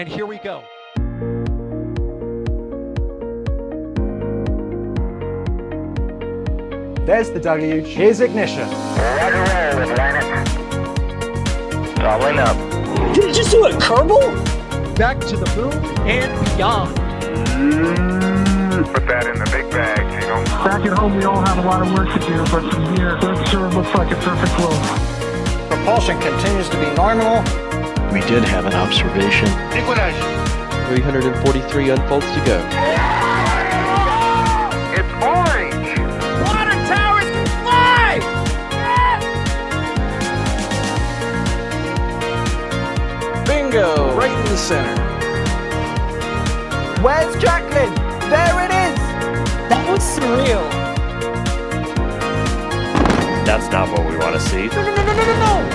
and here we go. There's the W. Here's ignition. Roger, roll, Atlantic. Doubling up. Did it just do a Kerbal? Back to the moon and beyond. Put that in the big bag, Jingle. Back at home, we all have a lot of work to do, but from here, it sure looks like a perfect world. Propulsion continues to be normal. We did have an observation. Liquidation. 343 unfolds to go. It's orange. Water towers can fly! Bingo! Right in the center. Where's Jacqueline? There it is! That was surreal. That's not what we want to see. No!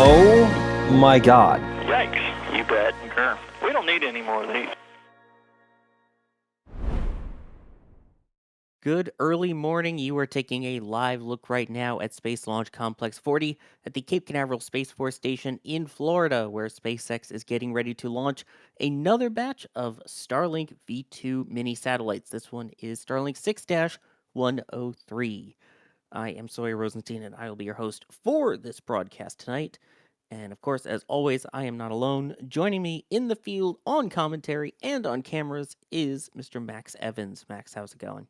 Oh my God. Yikes, you bet. Sure. We don't need any more of these. Good early morning. You are taking a live look right now at Space Launch Complex 40 at the Cape Canaveral Space Force Station in Florida, where SpaceX is getting ready to launch another batch of Starlink V2 mini satellites. This one is Starlink 6-103. I am Sawyer Rosenstein, and I will be your host for this broadcast tonight. And of course, as always, I am not alone. Joining me in the field on commentary and on cameras is Mr. Max Evans. Max, how's it going?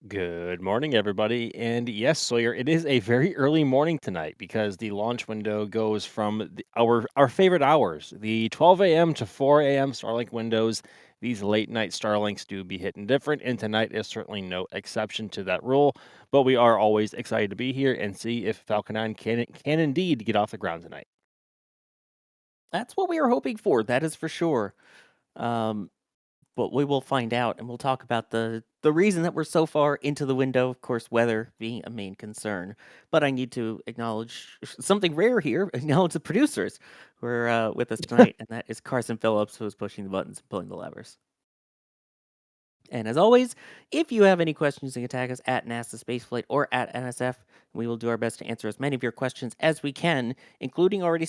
Good morning, everybody. And yes, Sawyer, it is a very early morning tonight because the launch window goes from our favorite hours, the 12 a.m. to 4 a.m. Starlink windows. These late night Starlinks do be hitting different, and tonight is certainly no exception to that rule. But we are always excited to be here and see if Falcon 9 can indeed get off the ground tonight. That's what we are hoping for, that is for sure. But we will find out, and we'll talk about the reason that we're so far into the window, of course, weather being a main concern. But I need to acknowledge something rare here, acknowledge the producers who are with us tonight, and that is Carson Phillips, who is pushing the buttons and pulling the levers. And as always, if you have any questions, you can tag us at NASA Spaceflight or at NSF. We will do our best to answer as many of your questions as we can, including already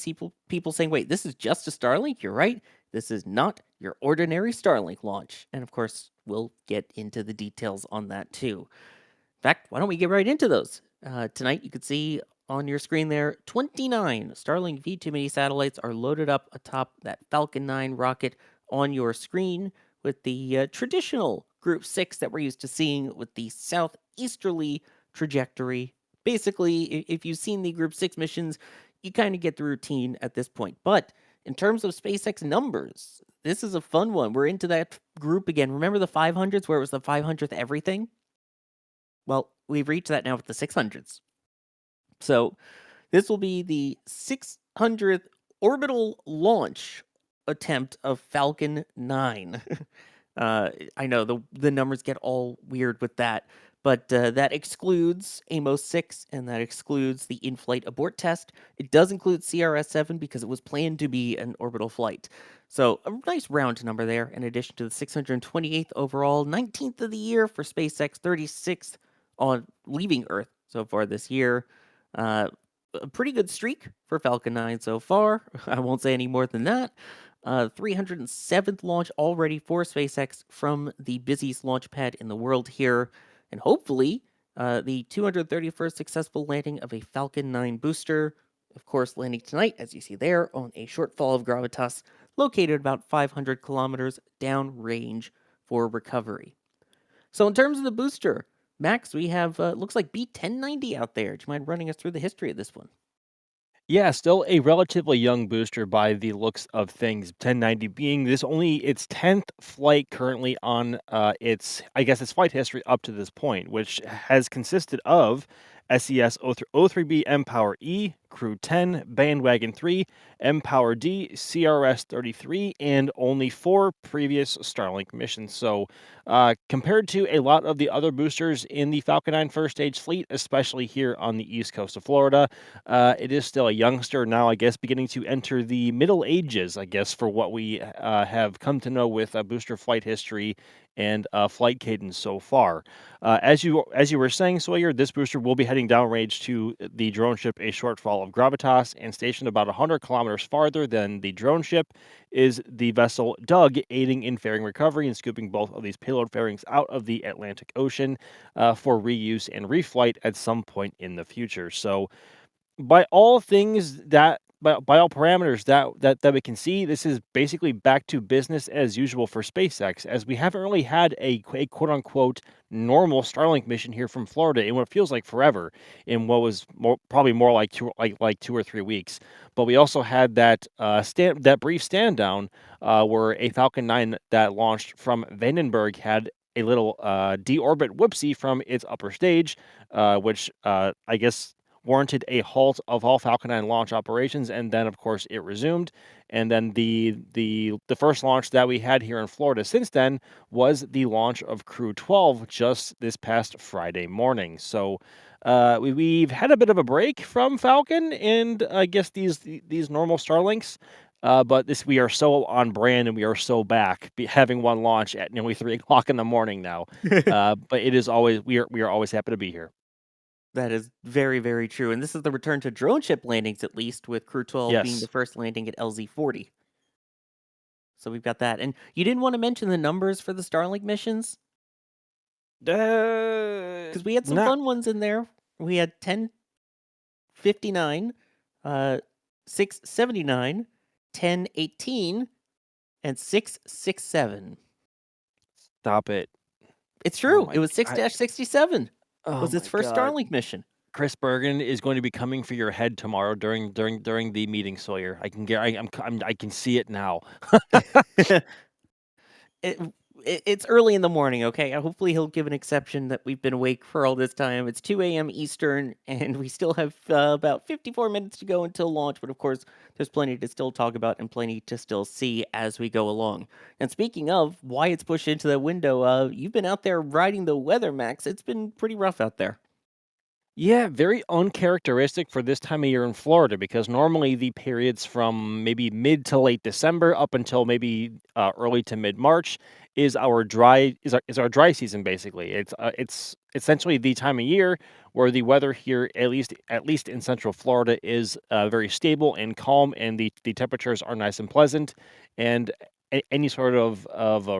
people saying, wait, this is just a Starlink? You're right. This is not your ordinary Starlink launch. And of course, we'll get into the details on that too. In fact, why don't we get right into those? Tonight, you can see on your screen there, 29 Starlink V2 mini satellites are loaded up atop that Falcon 9 rocket on your screen with the traditional Group 6 that we're used to seeing with the southeasterly trajectory. Basically, if you've seen the Group 6 missions, you kind of get the routine at this point. But in terms of SpaceX numbers, this is a fun one. We're into that group again. Remember the 500s where it was the 500th everything? Well, we've reached that now with the 600s. So this will be the 600th orbital launch attempt of Falcon 9. I know the numbers get all weird with that, but that excludes AMOS 6, and that excludes the in-flight abort test. It does include CRS-7 because it was planned to be an orbital flight. So a nice round number there, in addition to the 628th overall, 19th of the year for SpaceX, 36th on leaving Earth so far this year. A pretty good streak for Falcon 9 so far. I won't say any more than that. 307th launch already for SpaceX from the busiest launch pad in the world here. And hopefully, the 231st successful landing of a Falcon 9 booster. Of course, landing tonight, as you see there, on a Shortfall of Gravitas, located about 500 kilometers downrange for recovery. So in terms of the booster, Max, we have, looks like B1090 out there. Do you mind running us through the history of this one? Yeah, still a relatively young booster by the looks of things. 1090 being this only its 10th flight currently on its flight history up to this point, which has consisted of SES 03B mPOWER E, Crew 10, Bandwagon 3, mPOWER D, CRS 33, and only 4 previous Starlink missions. So compared to a lot of the other boosters in the Falcon 9 first stage fleet, especially here on the east coast of Florida, it is still a youngster now, I guess, beginning to enter the middle ages, I guess, for what we have come to know with booster flight history and flight cadence so far. As you were saying, Sawyer, this booster will be heading downrange to the drone ship, a Shortfall of Gravitas, and stationed about 100 kilometers farther than the drone ship is the vessel Doug, aiding in fairing recovery and scooping both of these payload fairings out of the Atlantic Ocean for reuse and reflight at some point in the future. So, by all things that by all parameters that we can see, this is basically back to business as usual for SpaceX, as we haven't really had a quote unquote normal Starlink mission here from Florida in what feels like forever, in what was probably more like 2 or 3 weeks. But we also had that that brief stand down where a Falcon 9 that launched from Vandenberg had a little deorbit whoopsie from its upper stage, which I guess warranted a halt of all Falcon 9 launch operations, and then of course it resumed. And then the first launch that we had here in Florida since then was the launch of Crew 12 just this past Friday morning. So we've had a bit of a break from Falcon and I guess these normal Starlinks. But we are so on brand and we are so back, having one launch at nearly 3 o'clock in the morning now. But it is always we are always happy to be here. That is very, very true. And this is the return to drone ship landings, at least, with Crew 12 being Yes. the first landing at LZ-40. So we've got that. And you didn't want to mention the numbers for the Starlink missions? Because we had some Not fun ones in there. We had 1059, 679, 1018, and 667. stop it. It's true. my It was 6-67. Oh Was its my first God. Starlink mission. Chris Bergen is going to be coming for your head tomorrow during the meeting, Sawyer. I can see it now. It's early in the morning, okay? Hopefully he'll give an exception that we've been awake for all this time. It's 2 a.m. Eastern, and we still have about 54 minutes to go until launch. But of course, there's plenty to still talk about and plenty to still see as we go along. And speaking of why it's pushed into the window, you've been out there riding the weather, Max. It's been pretty rough out there. Yeah, very uncharacteristic for this time of year in Florida, because normally the periods from maybe mid to late December up until maybe early to mid March is our dry season. Basically, it's essentially the time of year where the weather here, at least in Central Florida, is very stable and calm, and the temperatures are nice and pleasant, and any sort of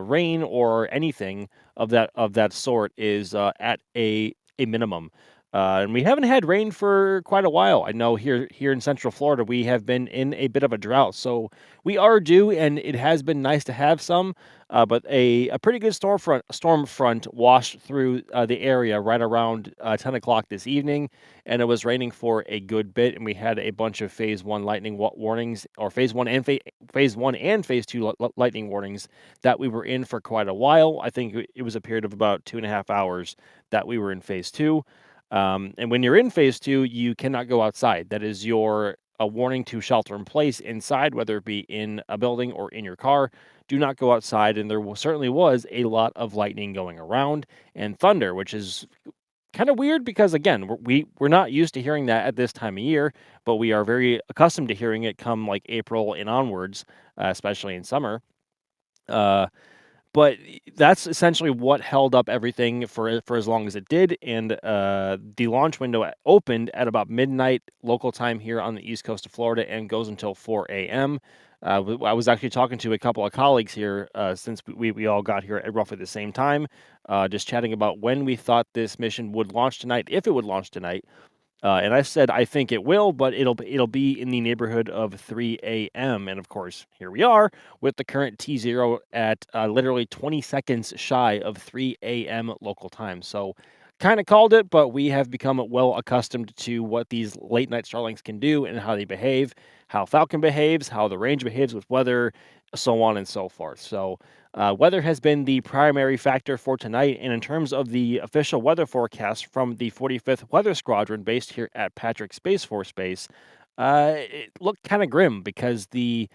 rain or anything of that sort is at a minimum. And we haven't had rain for quite a while. I know here in Central Florida, we have been in a bit of a drought. So we are due, and it has been nice to have some. But a pretty good storm front washed through the area right around 10 o'clock this evening, and it was raining for a good bit. And we had a bunch of Phase 1 lightning warnings, or Phase 1 and Phase 1 and Phase 2 lightning warnings that we were in for quite a while. I think it was a period of about 2.5 hours that we were in Phase 2. And when you're in Phase 2, you cannot go outside. That is a warning to shelter in place inside, whether it be in a building or in your car. Do not go outside. And there certainly was a lot of lightning going around and thunder, which is kind of weird because, again, we're not used to hearing that at this time of year, but we are very accustomed to hearing it come like April and onwards, especially in summer. But that's essentially what held up everything for as long as it did. And the launch window opened at about midnight local time here on the east coast of Florida and goes until 4 a.m. I was actually talking to a couple of colleagues here since we all got here at roughly the same time, just chatting about when we thought this mission would launch tonight, if it would launch tonight. And I said, I think it will, but it'll be in the neighborhood of 3 a.m. And of course, here we are with the current T0 at literally 20 seconds shy of 3 a.m. local time. So kind of called it, but we have become well accustomed to what these late night Starlinks can do and how they behave, how Falcon behaves, how the range behaves with weather, so on and so forth. So weather has been the primary factor for tonight, and in terms of the official weather forecast from the 45th Weather Squadron based here at Patrick Space Force Base, it looked kind of grim because the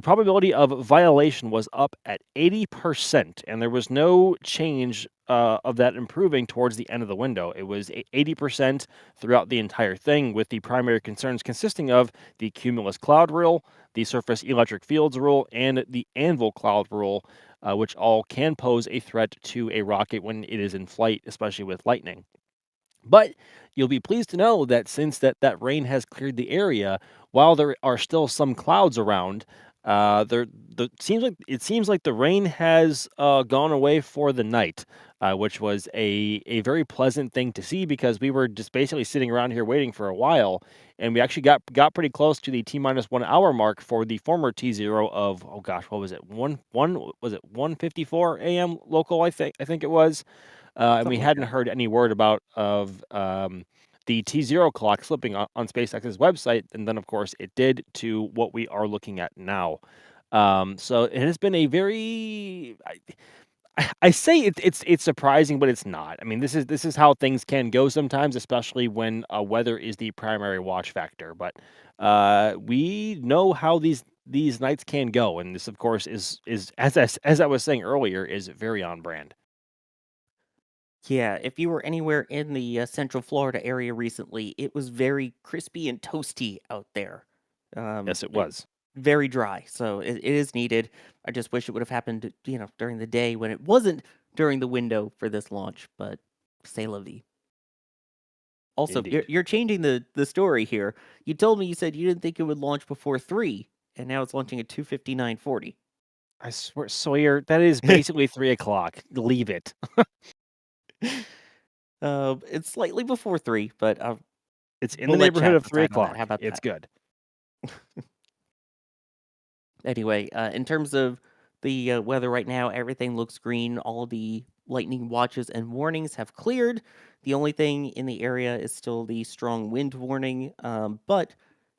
probability of violation was up at 80%, and there was no change of that improving towards the end of the window. It was 80% throughout the entire thing, with the primary concerns consisting of the cumulus cloud rule, the surface electric fields rule, and the anvil cloud rule, which all can pose a threat to a rocket when it is in flight, especially with lightning. But you'll be pleased to know that since that rain has cleared the area, while there are still some clouds around, there the seems like the rain has gone away for the night, which was a very pleasant thing to see because we were just basically sitting around here waiting for a while, and we actually got pretty close to the T-1 hour mark for the former T0 of, oh gosh, what was it? 1:54 a.m. local, I think it was. And we Something like hadn't that. heard any word of the T0 clock slipping on SpaceX's website, and then of course it did to what we are looking at now. So it has been a very I say it's surprising, but it's not. I mean, this is how things can go sometimes, especially when weather is the primary watch factor. But we know how these nights can go, and this, of course, is as I was saying earlier, is very on brand. Yeah, if you were anywhere in the Central Florida area recently, it was very crispy and toasty out there. Yes, it It, was. very dry, so it is needed. I just wish it would have happened, during the day when it wasn't during the window for this launch. But c'est la vie. Also, you're, Indeed. you're changing the story here. You told me you said you didn't think it would launch before 3, and now it's launching at 2:59:40. I swear that is basically 3 o'clock. Leave it. It's slightly before 3, but It's in the we'll let neighborhood chat of three decide on that. How o'clock. about It's that? good. Anyway, in terms of the weather right now, everything looks green. All the lightning watches and warnings have cleared. The only thing in the area is still the strong wind warning, but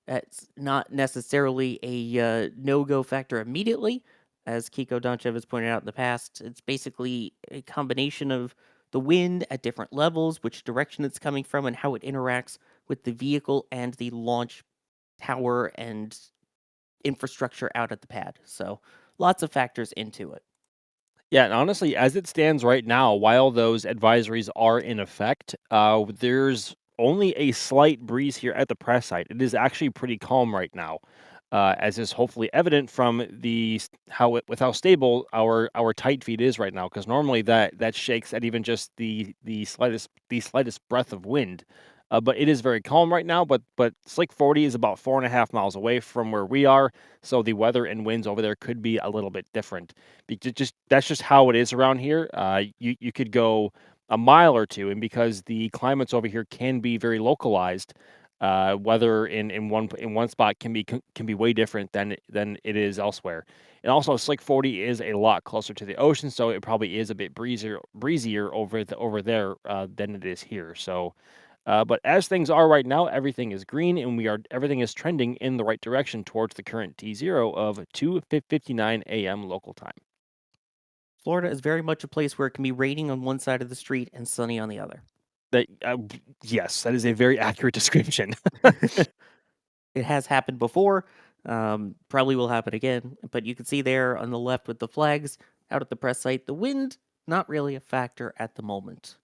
that's not necessarily a no-go factor immediately. As Kiko Donchev has pointed out in the past, it's basically a combination of the wind at different levels, which direction it's coming from, and how it interacts with the vehicle and the launch tower and infrastructure out at the pad. So lots of factors into it. Yeah, and honestly, as it stands right now, while those advisories are in effect, there's only a slight breeze here at the press site. It is actually pretty calm right now, as is hopefully evident from with how stable our tight feed is right now. Because normally that shakes at even just the slightest breath of wind. But it is very calm right now. But Slick 40 is about 4.5 miles away from where we are, so the weather and winds over there could be a little bit different. Just that's just how it is around here. You could go a mile or two, and because the climates over here can be very localized, weather in one spot can be way different than it is elsewhere. And also, Slick 40 is a lot closer to the ocean, so it probably is a bit breezier over there than it is here. So. But as things are right now, everything is green, and everything is trending in the right direction towards the current T0 of 2:59 a.m. local time. Florida is very much a place where it can be raining on one side of the street and sunny on the other. That yes, that is a very accurate description. It has happened before, probably will happen again. But you can see there on the left with the flags out at the press site, the wind, not really a factor at the moment.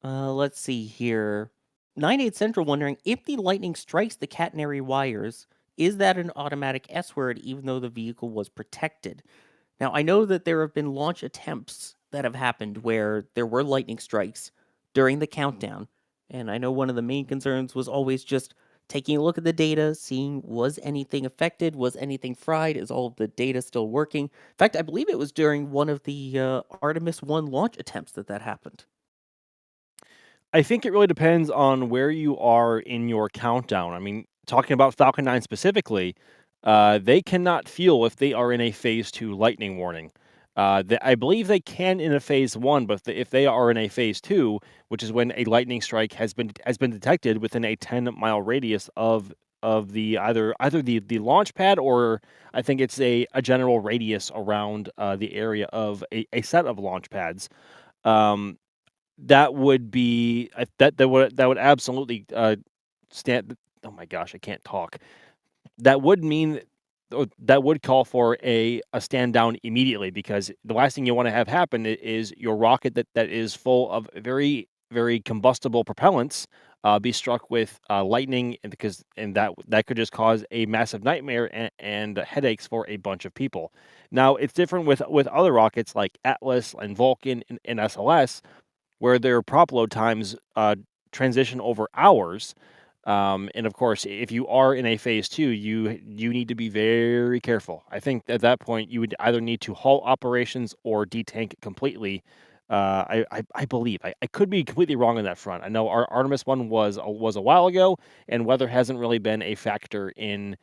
Let's see here. 9/8 Central wondering if the lightning strikes the catenary wires, is that an automatic S word even though the vehicle was protected? Now, I know that there have been launch attempts that have happened where there were lightning strikes during the countdown. And I know one of the main concerns was always just taking a look at the data, seeing was anything affected, was anything fried, is all of the data still working? In fact, I believe it was during one of the Artemis 1 launch attempts that happened. I think it really depends on where you are in your countdown. I mean, talking about Falcon 9 specifically, they cannot fuel if they are in a phase 2 lightning warning. I believe they can in a phase 1, but if they are in a phase 2, which is when a lightning strike has been detected within a 10-mile radius of the either the launch pad, or I think it's a general radius around the area of a set of launch pads. Um, that would be that would absolutely, stand oh my gosh, I can't talk. That would mean that would call for a stand down immediately, because the last thing you wanna have happen is your rocket that is full of very, very combustible propellants, be struck with, lightning, and that could just cause a massive nightmare and headaches for a bunch of people. Now, it's different with other rockets like Atlas and Vulcan and SLS. where their prop load times transition over hours. And of course, if you are in a phase 2, you need to be very careful. I think at that point you would either need to halt operations or detank it completely. I believe I could be completely wrong on that front. I know our Artemis one was a while ago, and weather hasn't really been a factor in,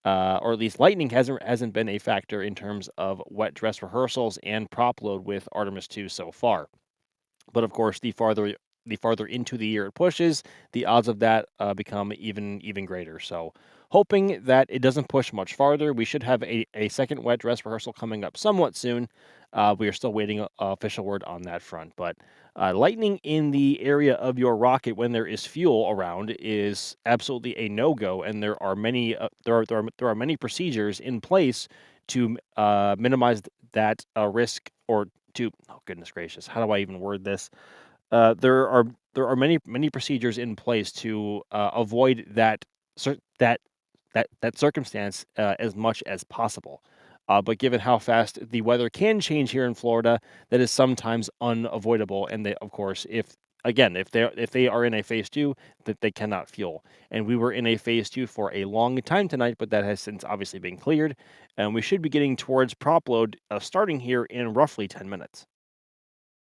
or at least lightning hasn't been a factor in terms of wet dress rehearsals and prop load with Artemis 2 so far. But of course, the farther into the year it pushes, the odds of that become even greater. So, hoping that it doesn't push much farther, we should have a second wet dress rehearsal coming up somewhat soon. We are still waiting official word on that front. But lightning in the area of your rocket when there is fuel around is absolutely a no-go, and there are many there are many procedures in place to minimize that risk, or to, oh goodness gracious, how do I even word this? There are many procedures in place to avoid that circumstance as much as possible. But given how fast the weather can change here in Florida, that is sometimes unavoidable. And they, of course, if they are in a phase 2, that they cannot fuel. And we were in a phase 2 for a long time tonight, but that has since obviously been cleared, and we should be getting towards prop load starting here in roughly 10 minutes.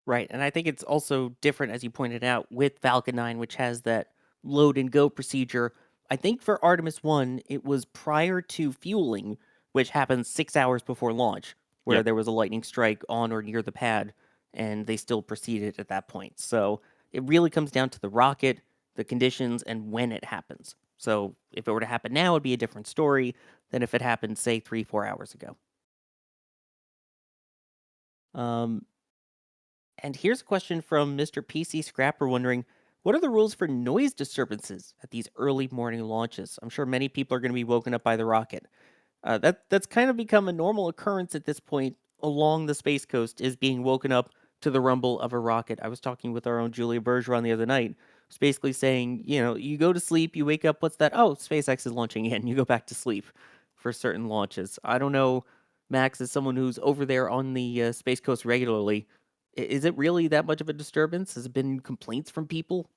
Right, and I think it's also different, as you pointed out, with Falcon 9, which has that load and go procedure. I think for Artemis 1, it was prior to fueling, which happens 6 hours before launch, where Yep. there was a lightning strike on or near the pad, and they still proceeded at that point. So it really comes down to the rocket, the conditions, and when it happens. So if it were to happen now, it'd be a different story than if it happened, say, 3, 4 hours ago. Um, And here's a question from Mr. PC Scrapper wondering, what are the rules for noise disturbances at these early morning launches? I'm sure many people are going to be woken up by the rocket. That's kind of become a normal occurrence at this point along the Space Coast, is being woken up to the rumble of a rocket. I was talking with our own Julia Bergeron the other night, who's basically saying, you go to sleep, you wake up, what's that? Oh, SpaceX is launching in. You go back to sleep for certain launches. I don't know, Max, as someone who's over there on the Space Coast regularly, is it really that much of a disturbance? Has it been complaints from people?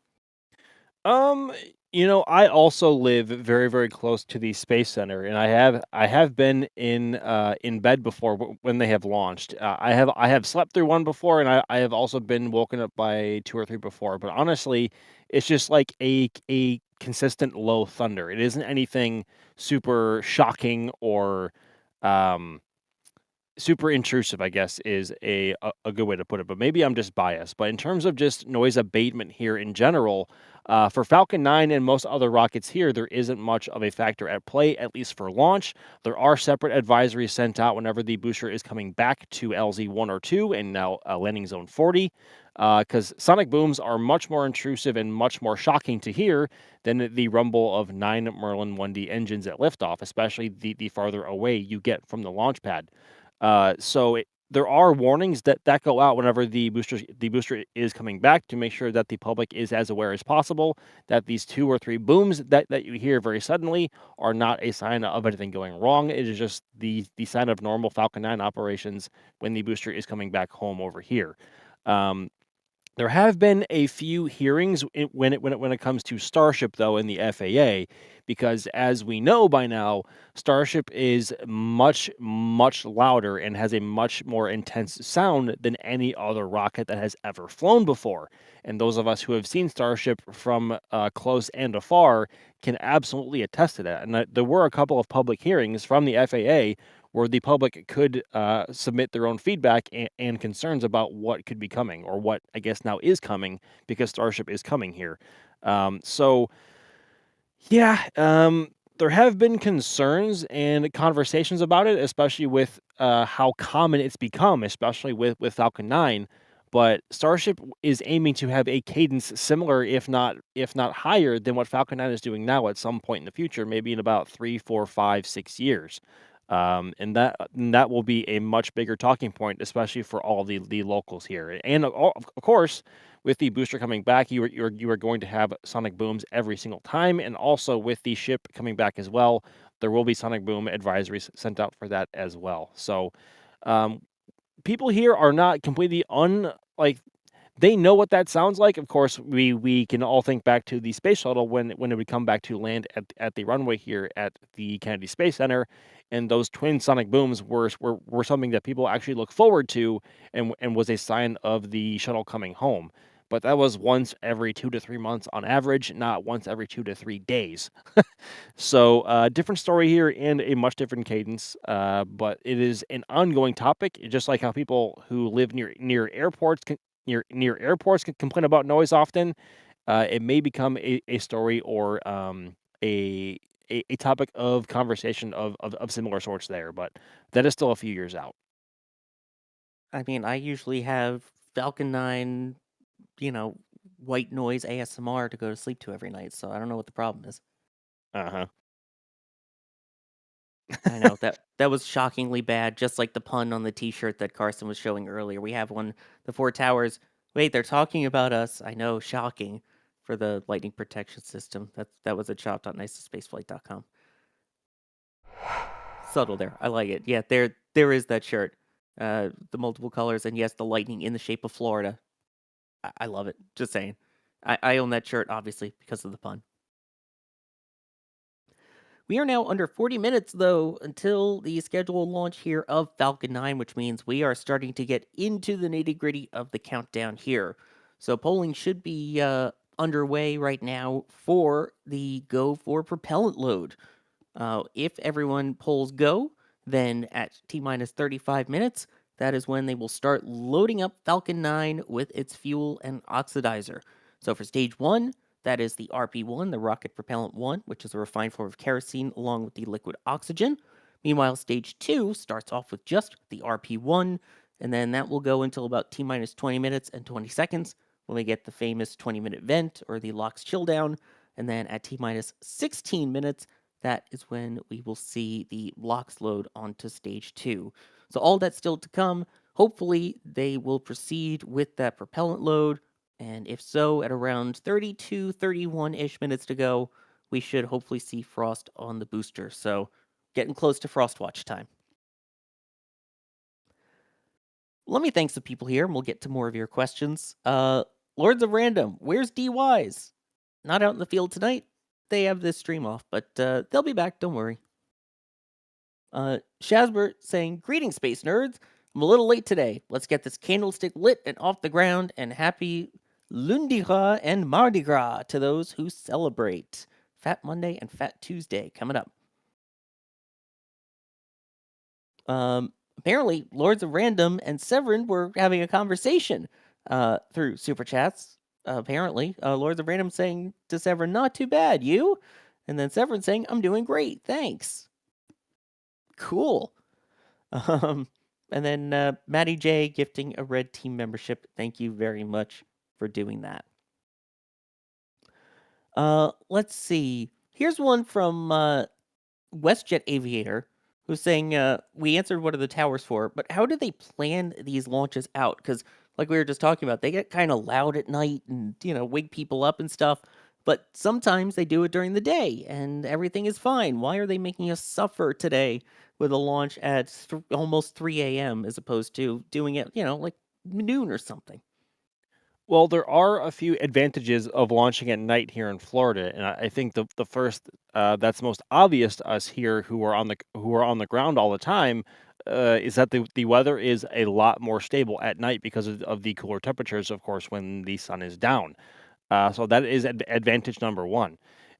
Um, I also live very, very close to the space center, and I have been in bed before when they have launched. I have slept through one before, and I have also been woken up by two or three before. But honestly, it's just like a consistent low thunder. It isn't anything super shocking or um super intrusive, I guess, is a good way to put it, but maybe I'm just biased. But in terms of just noise abatement here in general, for Falcon 9 and most other rockets here, there isn't much of a factor at play, at least for launch. There are separate advisories sent out whenever the booster is coming back to LZ1 or 2 and now landing zone 40, because sonic booms are much more intrusive and much more shocking to hear than the rumble of 9 Merlin 1D engines at liftoff, especially the farther away you get from the launch pad. There are warnings that go out whenever the booster is coming back, to make sure that the public is as aware as possible that these 2 or 3 booms that you hear very suddenly are not a sign of anything going wrong. It is just the sign of normal Falcon 9 operations when the booster is coming back home over here. Um, there have been a few hearings when it comes to Starship, though, in the FAA, because as we know by now, Starship is much louder and has a much more intense sound than any other rocket that has ever flown before. And those of us who have seen Starship from close and afar can absolutely attest to that. And there were a couple of public hearings from the FAA where the public could submit their own feedback and concerns about what could be coming, or what I guess now is coming, because Starship is coming here. So, yeah, there have been concerns and conversations about it, especially with how common it's become, especially with Falcon 9. But Starship is aiming to have a cadence similar, if not higher, than what Falcon 9 is doing now at some point in the future, maybe in about 3, 4, 5, 6 years. And that will be a much bigger talking point, especially for all the locals here. And of course, with the booster coming back, you are going to have sonic booms every single time, and also with the ship coming back as well, there will be sonic boom advisories sent out for that as well. So, um, people here are not completely They know what that sounds like. Of course, we can all think back to the space shuttle when it would come back to land at the runway here at the Kennedy Space Center, and those twin sonic booms were something that people actually look forward to, and was a sign of the shuttle coming home. But that was once every 2 to 3 months on average, not once every 2 to 3 days. So, different story here and a much different cadence, but it is an ongoing topic, just like how people who live near airports near airports can complain about noise often. It may become a story or a, a topic of conversation of similar sorts there, but that is still a few years out. I mean, I usually have Falcon 9, white noise ASMR to go to sleep to every night, so I don't know what the problem is. Uh-huh. I know that was shockingly bad, just like the pun on the T-shirt that Carson was showing earlier. We have one, the Four Towers. Wait, they're talking about us. I know, shocking for the lightning protection system. That was at shop.nicespaceflight.com. Subtle there. I like it. Yeah, there is that shirt. The multiple colors, and yes, the lightning in the shape of Florida. I love it. Just saying. I own that shirt, obviously, because of the pun. We are now under 40 minutes, though, until the scheduled launch here of Falcon 9, which means we are starting to get into the nitty gritty of the countdown here. So polling should be underway right now for the go for propellant load. If everyone polls go, then at T-minus 35 minutes, that is when they will start loading up Falcon 9 with its fuel and oxidizer. So for stage 1, that is the RP-1, the rocket propellant 1, which is a refined form of kerosene along with the liquid oxygen. Meanwhile, stage 2 starts off with just the RP-1, and then that will go until about T-minus 20 minutes and 20 seconds when we get the famous 20-minute vent or the LOX chill down. And then at T-minus 16 minutes, that is when we will see the LOX load onto stage 2. So all that's still to come. Hopefully, they will proceed with that propellant load. And if so, at around 32, 31-ish minutes to go, we should hopefully see frost on the booster. So getting close to Frostwatch time. Let me thank some people here, and we'll get to more of your questions. Lords of Random, where's D-Wise? Not out in the field tonight. They have this stream off, but they'll be back, don't worry. Shazbert saying, greetings, space nerds. I'm a little late today. Let's get this candlestick lit and off the ground, and happy Lundi Gras and Mardi Gras to those who celebrate. Fat Monday and Fat Tuesday coming up. Apparently, Lords of Random and Severin were having a conversation through Super Chats. Apparently, Lords of Random saying to Severin, not too bad, you? And then Severin saying, I'm doing great, thanks. Cool. And then Maddie J gifting a red team membership. Thank you very much for doing that. Let's see. Here's one from WestJet Aviator, who's saying, we answered what are the towers for, but how do they plan these launches out? Because like we were just talking about, they get kind of loud at night and, wake people up and stuff. But sometimes they do it during the day and everything is fine. Why are they making us suffer today with a launch at almost 3 a.m. as opposed to doing it, like noon or something? Well, there are a few advantages of launching at night here in Florida, and I think the first that's most obvious to us here who are on the ground all the time is that the weather is a lot more stable at night because of the cooler temperatures, of course, when the sun is down. So that is advantage number one.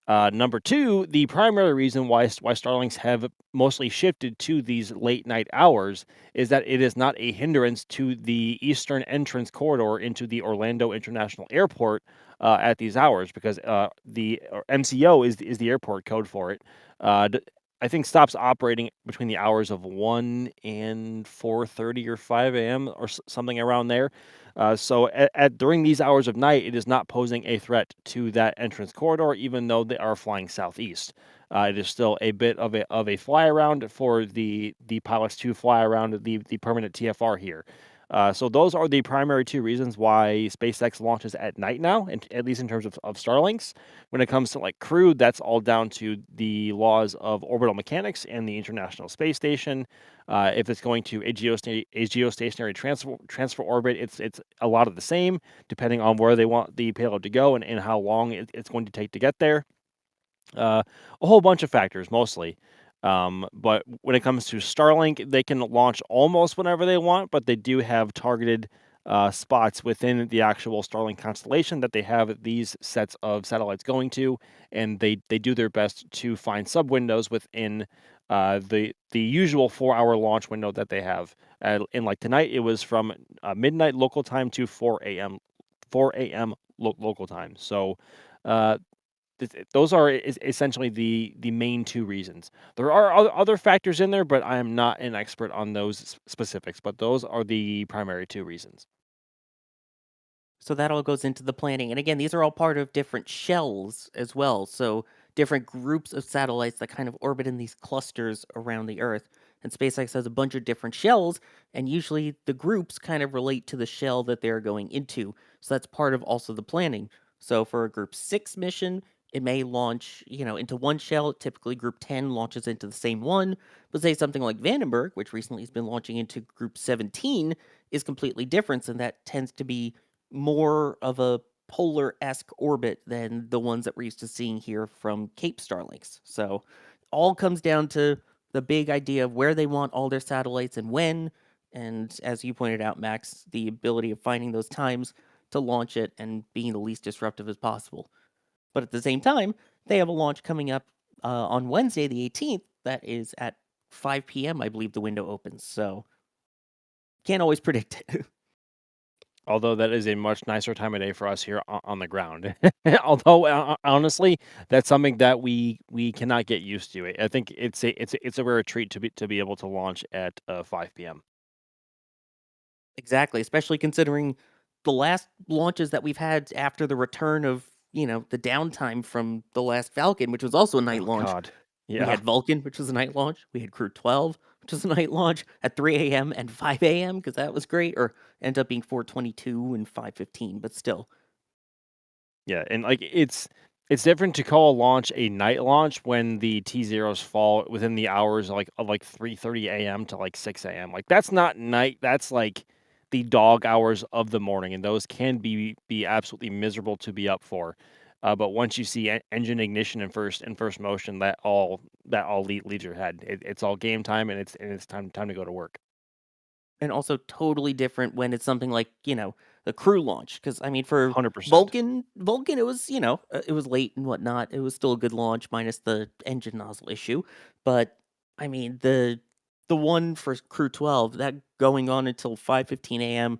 Number two, the primary reason why Starlinks have mostly shifted to these late night hours is that it is not a hindrance to the eastern entrance corridor into the Orlando International Airport at these hours, because the MCO is the airport code for it. I think stops operating between the hours of 1 and 4:30 or 5 a.m. or something around there. So during these hours of night, it is not posing a threat to that entrance corridor, even though they are flying southeast. It is still a bit of a fly around for the pilots to fly around the permanent TFR here. So those are the primary two reasons why SpaceX launches at night now, and at least in terms of Starlinks. When it comes to like crew, that's all down to the laws of orbital mechanics and the International Space Station. If it's going to a geostationary transfer orbit, it's a lot of the same, depending on where they want the payload to go and how long it's going to take to get there. A whole bunch of factors, mostly. But when it comes to Starlink, they can launch almost whenever they want, but they do have targeted spots within the actual Starlink constellation that they have these sets of satellites going to, and they do their best to find sub windows within the usual 4-hour launch window that they have. And like tonight, it was from midnight local time to 4 a.m. Local time. So those are essentially the main two reasons. There are other factors in there, but I am not an expert on those specifics. But those are the primary two reasons. So that all goes into the planning. And again, these are all part of different shells as well. So different groups of satellites that kind of orbit in these clusters around the Earth. And SpaceX has a bunch of different shells, and usually the groups kind of relate to the shell that they're going into. So that's part of also the planning. So for a Group 6 mission, it may launch, into one shell. Typically, Group 10 launches into the same one. But say something like Vandenberg, which recently has been launching into Group 17, is completely different, and that tends to be more of a polar-esque orbit than the ones that we're used to seeing here from Cape Starlinks. So all comes down to the big idea of where they want all their satellites and when, and as you pointed out, Max, the ability of finding those times to launch it and being the least disruptive as possible. But at the same time, they have a launch coming up on Wednesday, the 18th, that is at 5 p.m., I believe the window opens. So can't always predict it. Although that is a much nicer time of day for us here on the ground. Although honestly, that's something that we cannot get used to. I think it's a rare treat to be able to launch at 5 p.m. Exactly, especially considering the last launches that we've had after the return of, the downtime from the last Falcon, which was also a night launch. God. We Yeah. had Vulcan, which was a night launch. We had Crew 12, which was a night launch at 3 a.m. and 5 a.m. because that was great, or ended up being 4:22 and 5:15, but still. Yeah, and like it's different to call a launch a night launch when the T0s fall within the hours of 3:30 a.m. to like 6 a.m. Like that's not night, that's like the dog hours of the morning, and those can be absolutely miserable to be up for. But once you see engine ignition in first motion, that all leaves your head. It's all game time, and it's time to go to work. And also totally different when it's something like, the crew launch. Because, I mean, for 100%. Vulcan, it was, it was late and whatnot. It was still a good launch minus the engine nozzle issue. But, I mean, the one for Crew 12, that going on until 5:15 a.m.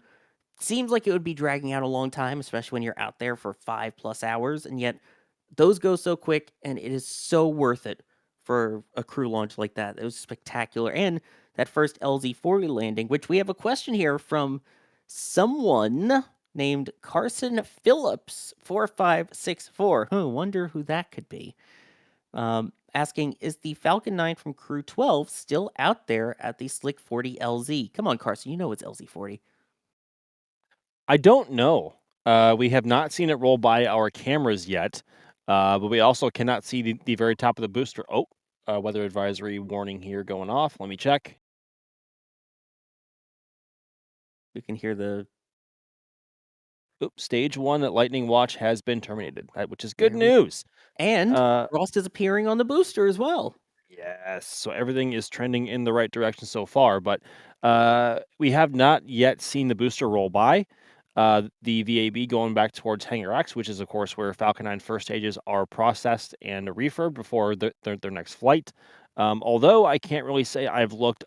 seems like it would be dragging out a long time, especially when you're out there for 5+ hours. And yet those go so quick, and it is so worth it for a crew launch like that. It was spectacular. And that first LZ-40 landing, which we have a question here from someone named Carson Phillips 4564. Wonder who that could be. Asking, is the Falcon 9 from Crew 12 still out there at the Slick 40 LZ? Come on, Carson, you know it's LZ-40. I don't know. We have not seen it roll by our cameras yet, but we also cannot see the very top of the booster. Oh, weather advisory warning here going off. Let me check. We can hear the... Oops, stage 1 at Lightning Watch has been terminated, which is good news. And Frost is appearing on the booster as well. Yes, so everything is trending in the right direction so far, but we have not yet seen the booster roll by. The VAB going back towards Hangar X, which is, of course, where Falcon 9 first stages are processed and refurbed before their next flight. Although I can't really say I've looked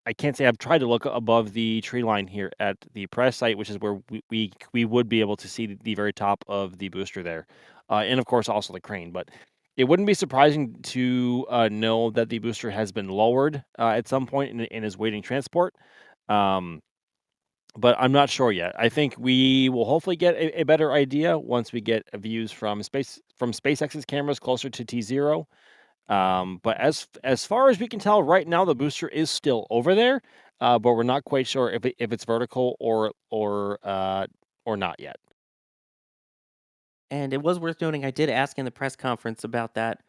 I can't say I've tried to look above the tree line here at the press site, which is where we would be able to see the very top of the booster there. And, of course, also the crane. But it wouldn't be surprising to know that the booster has been lowered at some point and is waiting transport. But I'm not sure yet. I think we will hopefully get a better idea once we get views from SpaceX's cameras closer to T0. But as far as we can tell right now, the booster is still over there. but we're not quite sure if it's vertical or not yet. And it was worth noting, I did ask in the press conference about that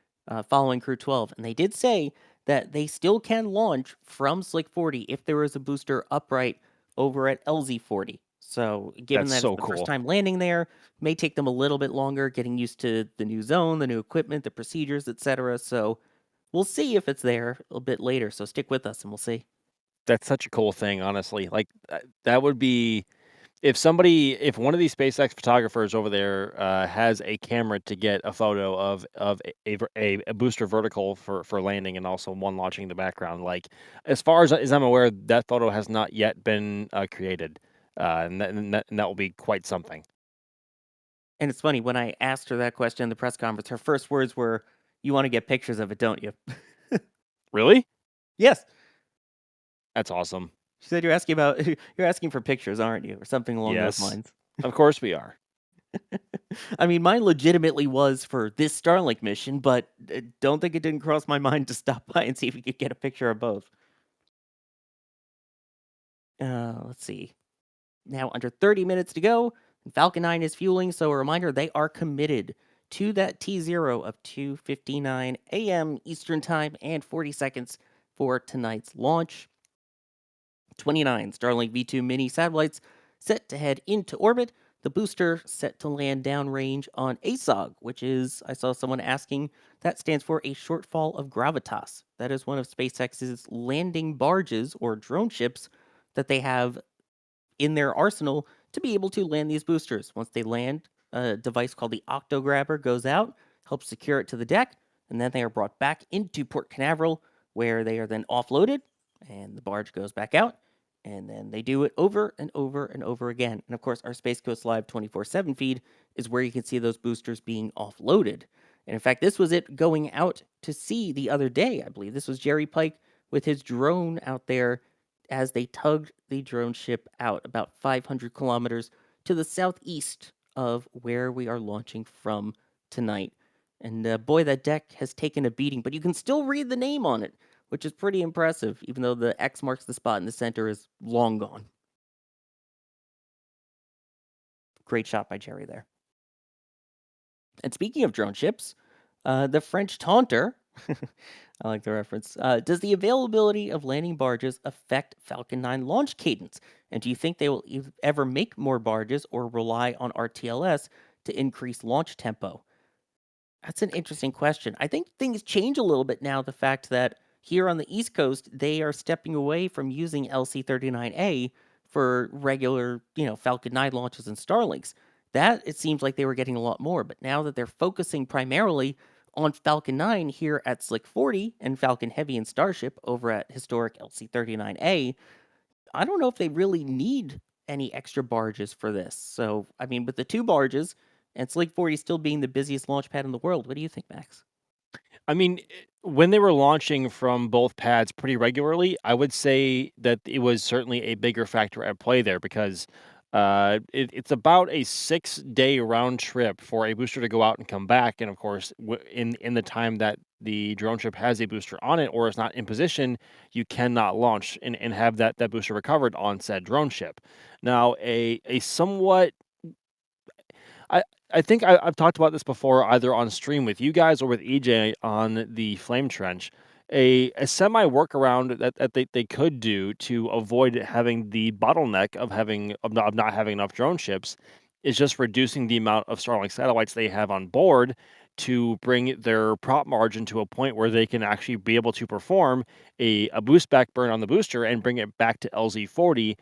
following Crew 12, and they did say that they still can launch from Slick 40 if there is a booster upright over at LZ 40. So, given That's that it's so the first cool. time landing there, may take them a little bit longer getting used to the new zone, the new equipment, the procedures, etc. So, we'll see if it's there a bit later. So, stick with us and we'll see. That's such a cool thing, honestly. Like that would be if one of these SpaceX photographers over there has a camera to get a photo of a booster vertical for landing and also one launching in the background. Like as far as I'm aware, that photo has not yet been created, and that will be quite something. And it's funny, when I asked her that question in the press conference, her first words were, "You want to get pictures of it, don't you?" Really? Yes. That's awesome. She said, you're asking for pictures, aren't you?" Or something along those Yes, lines. of course we are. I mean, mine legitimately was for this Starlink mission, but don't think it didn't cross my mind to stop by and see if we could get a picture of both. Let's see. Now, under 30 minutes to go, and Falcon 9 is fueling, so a reminder, they are committed to that T0 of 2:59 a.m. Eastern Time and 40 seconds for tonight's launch. 29 Starlink V2 mini satellites set to head into orbit. The booster set to land downrange on ASOG, which is, I saw someone asking, that stands for a shortfall of Gravitas. That is one of SpaceX's landing barges or drone ships that they have in their arsenal to be able to land these boosters. Once they land, a device called the Octograbber goes out, helps secure it to the deck, and then they are brought back into Port Canaveral, where they are then offloaded, and the barge goes back out, and then they do it over and over and over again. And of course, our Space Coast Live 24/7 feed is where you can see those boosters being offloaded. And in fact, this was it going out to sea the other day, I believe. This was Jerry Pike with his drone out there as they tugged the drone ship out about 500 kilometers to the southeast of where we are launching from tonight. And boy, that deck has taken a beating, but you can still read the name on it, which is pretty impressive, even though the X marks the spot in the center is long gone. Great shot by Jerry there. And speaking of drone ships, the French Taunter, I like the reference, does the availability of landing barges affect Falcon 9 launch cadence? And do you think they will ever make more barges or rely on RTLS to increase launch tempo? That's an interesting question. I think things change a little bit now, the fact that here on the East Coast, they are stepping away from using LC-39A for regular, Falcon 9 launches and Starlinks. That, it seems like they were getting a lot more, but now that they're focusing primarily on Falcon 9 here at Slick 40 and Falcon Heavy and Starship over at historic LC-39A, I don't know if they really need any extra barges for this. So, I mean, with the two barges and Slick 40 still being the busiest launch pad in the world, what do you think, Max? I mean, when they were launching from both pads pretty regularly, I would say that it was certainly a bigger factor at play there because it's about a 6-day round trip for a booster to go out and come back. And of course, in the time that the drone ship has a booster on it or is not in position, you cannot launch and have that booster recovered on said drone ship. Now, a somewhat I think I've talked about this before, either on stream with you guys or with EJ on the Flame Trench. A semi workaround that they could do to avoid having the bottleneck of not having enough drone ships is just reducing the amount of Starlink satellites they have on board to bring their prop margin to a point where they can actually be able to perform a boost back burn on the booster and bring it back to LZ40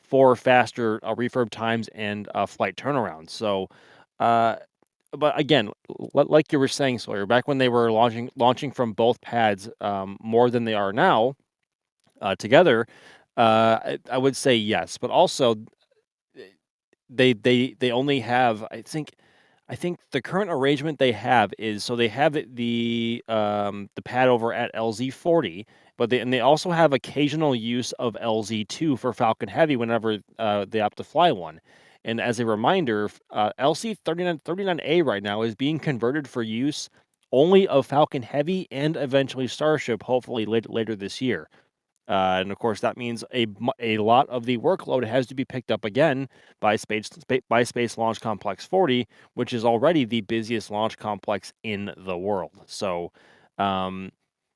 for faster refurb times and flight turnarounds. So, but again, like you were saying, Sawyer, back when they were launching from both pads more than they are now together, I would say yes. But also, they only have I think the current arrangement they have is so they have the pad over at LZ40, but they also have occasional use of LZ2 for Falcon Heavy whenever they opt to fly one. And as a reminder, LC-39A right now is being converted for use only of Falcon Heavy and eventually Starship, hopefully later this year. And of course, that means a lot of the workload has to be picked up again by Space Launch Complex 40, which is already the busiest launch complex in the world. So,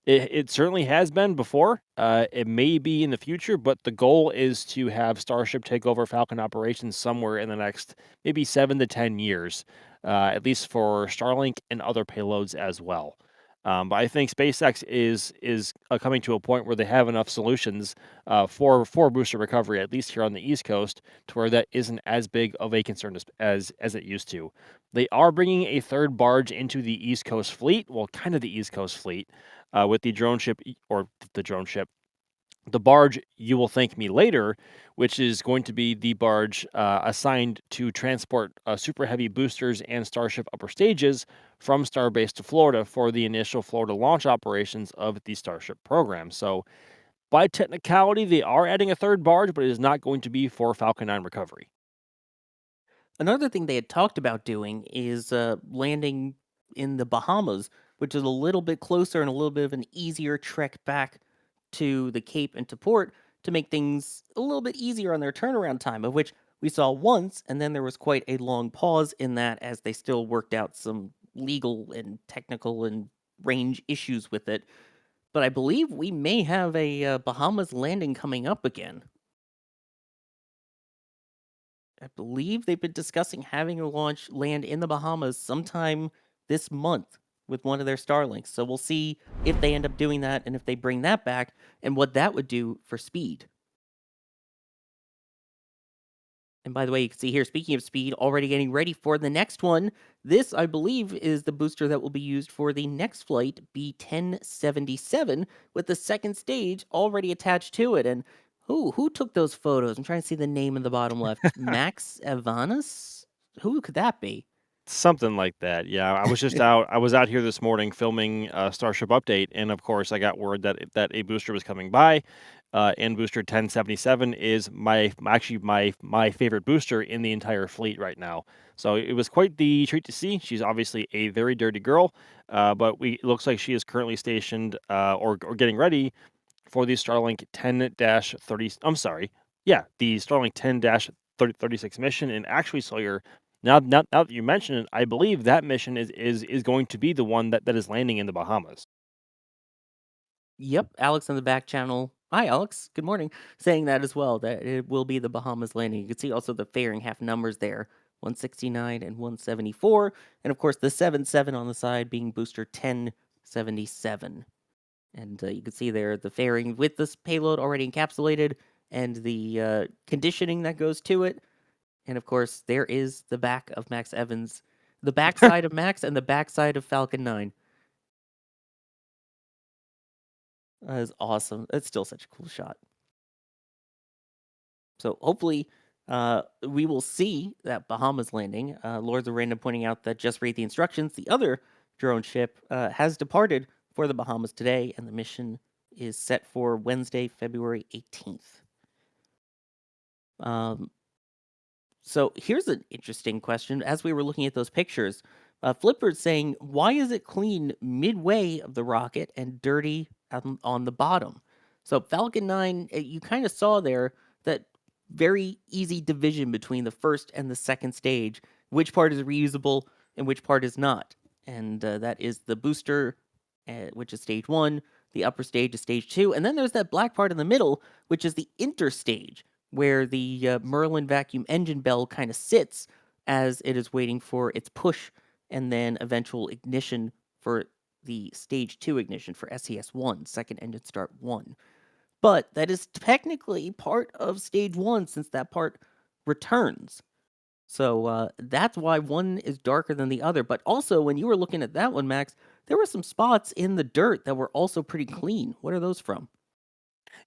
it certainly has been before. It may be in the future, but the goal is to have Starship take over Falcon operations somewhere in the next maybe 7 to 10 years, at least for Starlink and other payloads as well. But I think SpaceX is coming to a point where they have enough solutions for booster recovery, at least here on the East Coast, to where that isn't as big of a concern as it used to. They are bringing a third barge into the East Coast fleet, well, kind of the East Coast fleet, with the drone ship the barge You Will Thank Me Later, which is going to be the barge assigned to transport super heavy boosters and Starship upper stages from Starbase to Florida for the initial Florida launch operations of the Starship program. So, by technicality, they are adding a third barge, but it is not going to be for Falcon 9 recovery. Another thing they had talked about doing is landing in the Bahamas, which is a little bit closer and a little bit of an easier trek back to the Cape and to port to make things a little bit easier on their turnaround time, of which we saw once, and then there was quite a long pause in that as they still worked out some legal and technical and range issues with it. But I believe we may have a Bahamas landing coming up again. I believe they've been discussing having a launch land in the Bahamas sometime this month with one of their Starlinks. So we'll see if they end up doing that and if they bring that back and what that would do for speed. And by the way, you can see here, speaking of speed, already getting ready for the next one. This, I believe, is the booster that will be used for the next flight, B-1077, with the second stage already attached to it. And who took those photos? I'm trying to see the name in the bottom left. Max Evanas? Who could that be? Something like that. Yeah, I was just out. I was out here this morning filming Starship Update, and of course, I got word that a booster was coming by. And booster 1077 is my favorite booster in the entire fleet right now. So it was quite the treat to see. She's obviously a very dirty girl, but it looks like she is currently stationed or getting ready for the Starlink 10-30. I'm sorry. Yeah, the Starlink 10-36 mission. And actually, Sawyer, now that you mention it, I believe that mission is going to be the one that is landing in the Bahamas. Yep, Alex on the back channel. Hi, Alex. Good morning. Saying that as well, that it will be the Bahamas landing. You can see also the fairing half numbers there, 169 and 174. And of course, the 77 on the side being booster 1077. And you can see there the fairing with this payload already encapsulated and the conditioning that goes to it. And of course, there is the back of Max Evans, the backside of Max and the backside of Falcon 9. That is awesome. It's still such a cool shot. So hopefully, we will see that Bahamas landing. Lords of Random pointing out that just read the instructions. The other drone ship has departed for the Bahamas today, and the mission is set for Wednesday, February 18th. So here's an interesting question. As we were looking at those pictures, Flipper's saying, why is it clean midway of the rocket and dirty on the bottom? So Falcon 9, you kind of saw there that very easy division between the first and the second stage, which part is reusable and which part is not. And that is the booster, which is stage 1, the upper stage is stage 2, and then there's that black part in the middle, which is the interstage, where the Merlin vacuum engine bell kind of sits as it is waiting for its push and then eventual ignition for the stage 2 ignition for SES-1, second engine start 1. But that is technically part of stage 1 since that part returns. So that's why one is darker than the other. But also, when you were looking at that one, Max, there were some spots in the dirt that were also pretty clean. What are those from?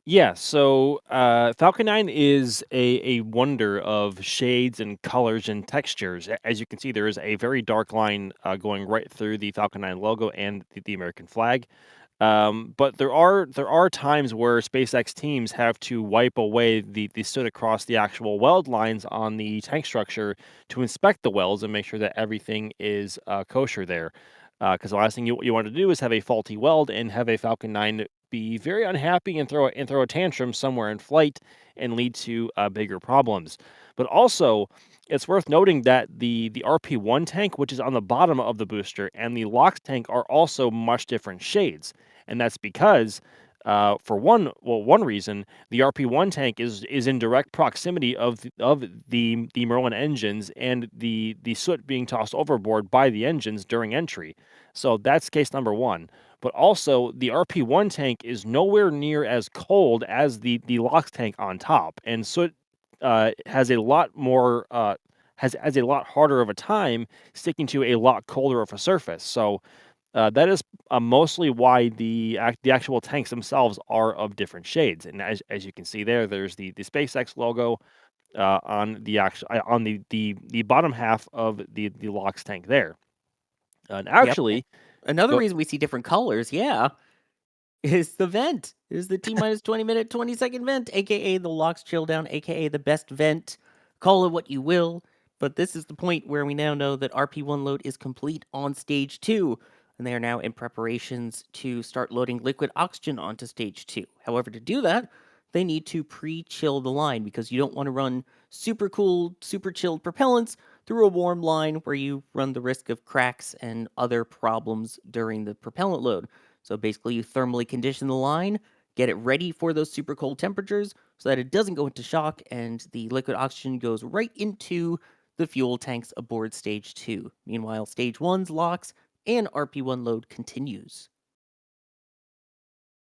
Yeah, so Falcon 9 is a wonder of shades and colors and textures. As you can see, there is a very dark line going right through the Falcon 9 logo and the American flag. But there are times where SpaceX teams have to wipe away the soot across the actual weld lines on the tank structure to inspect the welds and make sure that everything is kosher there. Because the last thing you want to do is have a faulty weld and have a Falcon 9 be very unhappy and throw a tantrum somewhere in flight and lead to bigger problems. But also, it's worth noting that the RP1 tank, which is on the bottom of the booster, and the LOX tank are also much different shades, and that's because for one reason, the RP1 tank is in direct proximity of the Merlin engines and the soot being tossed overboard by the engines during entry. So that's case number one. But also, the RP1 tank is nowhere near as cold as the LOX tank on top, and soot has a lot more has a lot harder of a time sticking to a lot colder of a surface. So that is mostly why the actual tanks themselves are of different shades. And as you can see there's the SpaceX logo on the bottom half of the LOX tank there. And actually, Another go- reason we see different colors, is the vent. Is the T-minus 20 minute, 20-second vent, aka the LOX chill down, aka the best vent. Call it what you will. But this is the point where we now know that RP1 load is complete on stage 2, and they are now in preparations to start loading liquid oxygen onto stage 2. However, to do that, they need to pre-chill the line because you don't want to run super cool, super chilled propellants through a warm line where you run the risk of cracks and other problems during the propellant load. So basically, you thermally condition the line, get it ready for those super cold temperatures so that it doesn't go into shock and the liquid oxygen goes right into the fuel tanks aboard stage 2. Meanwhile, stage 1's LOX and RP1 load continues.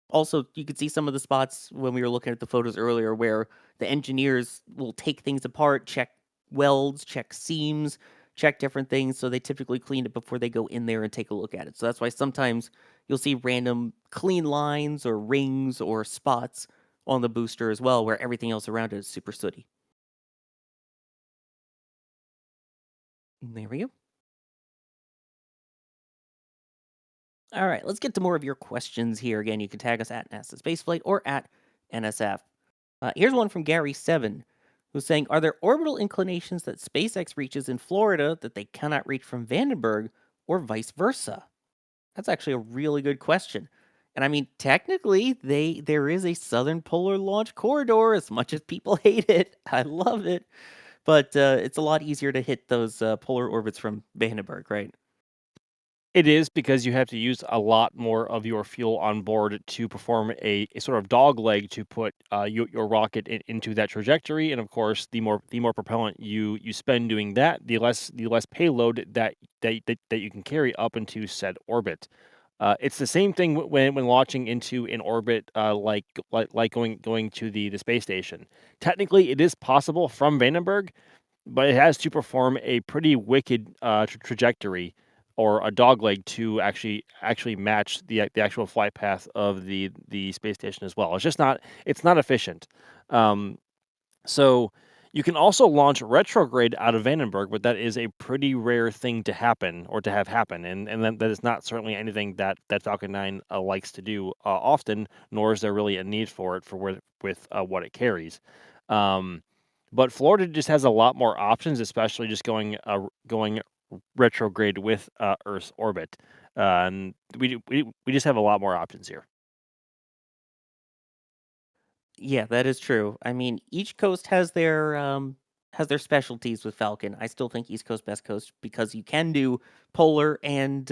Also, you could see some of the spots when we were looking at the photos earlier where the engineers will take things apart, check welds, check seams, check different things. So they typically clean it before they go in there and take a look at it. So that's why sometimes you'll see random clean lines or rings or spots on the booster as well, where everything else around it is super sooty. And there we go. All right, let's get to more of your questions here. Again, you can tag us at NASA Spaceflight or at NSF. Here's one from Gary7, who's saying, are there orbital inclinations that SpaceX reaches in Florida that they cannot reach from Vandenberg, or vice versa? That's actually a really good question. And I mean, technically, there is a southern polar launch corridor, as much as people hate it. I love it. But it's a lot easier to hit those polar orbits from Vandenberg, right? It is, because you have to use a lot more of your fuel on board to perform a sort of dog leg to put your rocket into that trajectory, and of course, the more propellant you spend doing that, the less payload that you can carry up into said orbit. It's the same thing when launching into an orbit like going to the space station. Technically, it is possible from Vandenberg, but it has to perform a pretty wicked trajectory or a dogleg to actually match the actual flight path of the space station as well. It's not efficient. So you can also launch retrograde out of Vandenberg, but that is a pretty rare thing to happen or to have happen, and that is not certainly anything that Falcon 9 likes to do often, nor is there really a need for it with what it carries. But Florida just has a lot more options, especially just going retrograde with Earth's orbit. And we just have a lot more options here. Yeah, that is true. I mean, each coast has their specialties with Falcon. I still think East Coast, Best Coast, because you can do polar and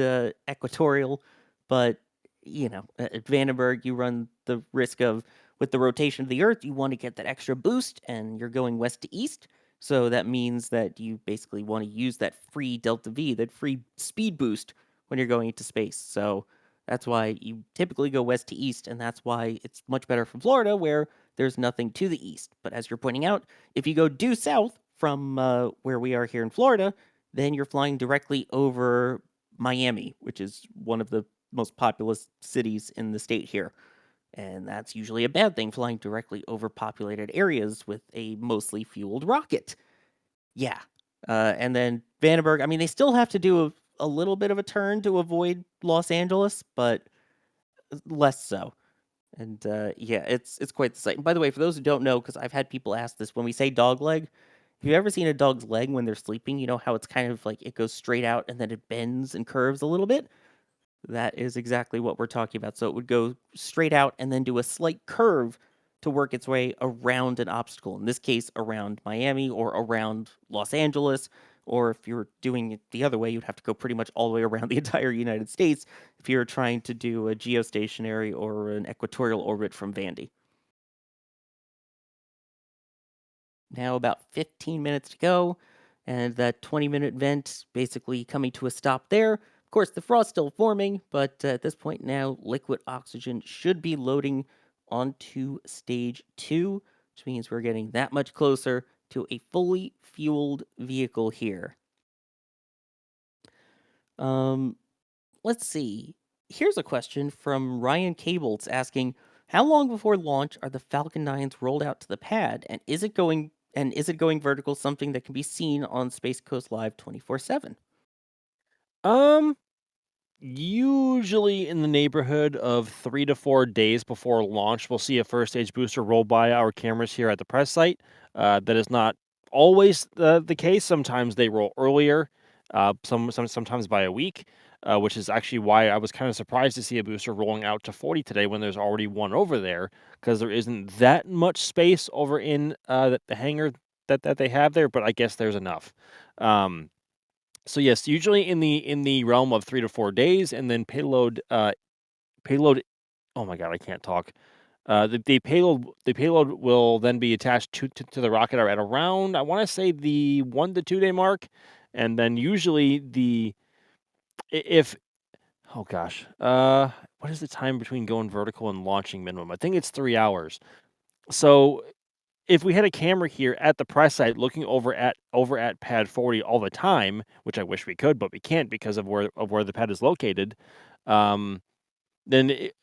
equatorial, but at Vandenberg, you run the risk of, with the rotation of the Earth, you want to get that extra boost, and you're going west to east. So that means that you basically want to use that free delta V, that free speed boost when you're going into space. So that's why you typically go west to east, and that's why it's much better from Florida, where there's nothing to the east. But as you're pointing out, if you go due south from where we are here in Florida, then you're flying directly over Miami, which is one of the most populous cities in the state here. And that's usually a bad thing, flying directly over populated areas with a mostly fueled rocket. Yeah. And then Vandenberg, I mean, they still have to do a little bit of a turn to avoid Los Angeles, but less so. And yeah, it's quite the sight. And by the way, for those who don't know, because I've had people ask this, when we say dog leg, have you ever seen a dog's leg when they're sleeping? You know how it's kind of like it goes straight out and then it bends and curves a little bit? That is exactly what we're talking about. So it would go straight out and then do a slight curve to work its way around an obstacle. In this case, around Miami or around Los Angeles. Or if you're doing it the other way, you'd have to go pretty much all the way around the entire United States if you're trying to do a geostationary or an equatorial orbit from Vandy. Now about 15 minutes to go, and that 20-minute vent basically coming to a stop there. Of course, the frost's still forming, but at this point now, liquid oxygen should be loading onto stage 2, which means we're getting that much closer to a fully fueled vehicle here. Let's see. Here's a question from Ryan Cables asking, how long before launch are the Falcon 9s rolled out to the pad, and is it going vertical, something that can be seen on Space Coast Live 24/7? Usually in the neighborhood of 3 to 4 days before launch, we'll see a first stage booster roll by our cameras here at the press site. That is not always the case. Sometimes they roll earlier, sometimes by a week, which is actually why I was kind of surprised to see a booster rolling out to 40 today when there's already one over there, because there isn't that much space over in the hangar that they have there, but I guess there's enough. So yes, usually in the realm of 3 to 4 days, and then payload. Oh my god, I can't talk. The payload will then be attached to the rocket at around, I want to say, the 1 to 2 day mark, and then usually if oh gosh, what is the time between going vertical and launching minimum? I think it's 3 hours. So if we had a camera here at the press site looking over at pad 40 all the time, which I wish we could, but we can't because of where the pad is located, then it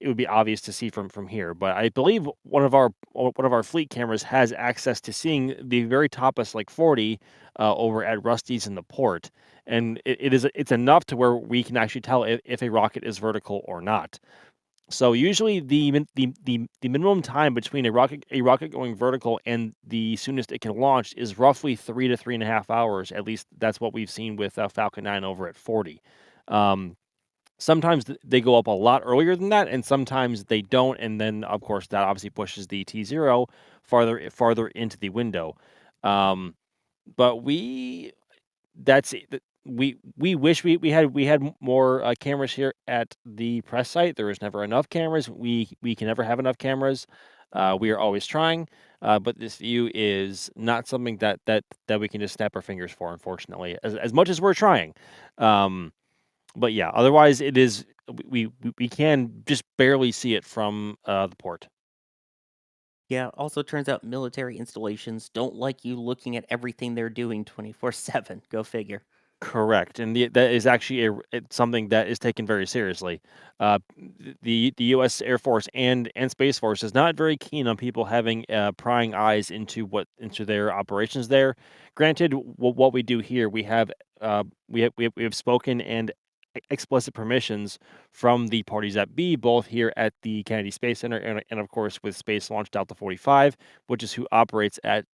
would be obvious to see from here. But I believe one of our fleet cameras has access to seeing the very topmost, like 40, over at Rusty's in the port, and it's enough to where we can actually tell if a rocket is vertical or not. So usually the minimum time between a rocket going vertical and the soonest it can launch is roughly 3 to 3.5 hours. At least that's what we've seen with Falcon 9 over at 40. Sometimes they go up a lot earlier than that, and sometimes they don't. And then, of course, that obviously pushes the T0 farther into the window. But we wish we had more cameras here at the press site. There is never enough cameras. We can never have enough cameras. We are always trying, but this view is not something that we can just snap our fingers for, unfortunately, as much as we're trying. But yeah, otherwise it is we can just barely see it from the port. Yeah, also turns out military installations don't like you looking at everything they're doing 24/7. Go figure. Correct, and that is actually it's something that is taken very seriously. The U.S. Air Force and Space Force is not very keen on people having prying eyes into their operations there. Granted, what we do here, we have spoken and explicit permissions from the parties that be, both here at the Kennedy Space Center and of course with Space Launch Delta 45, which is who operates at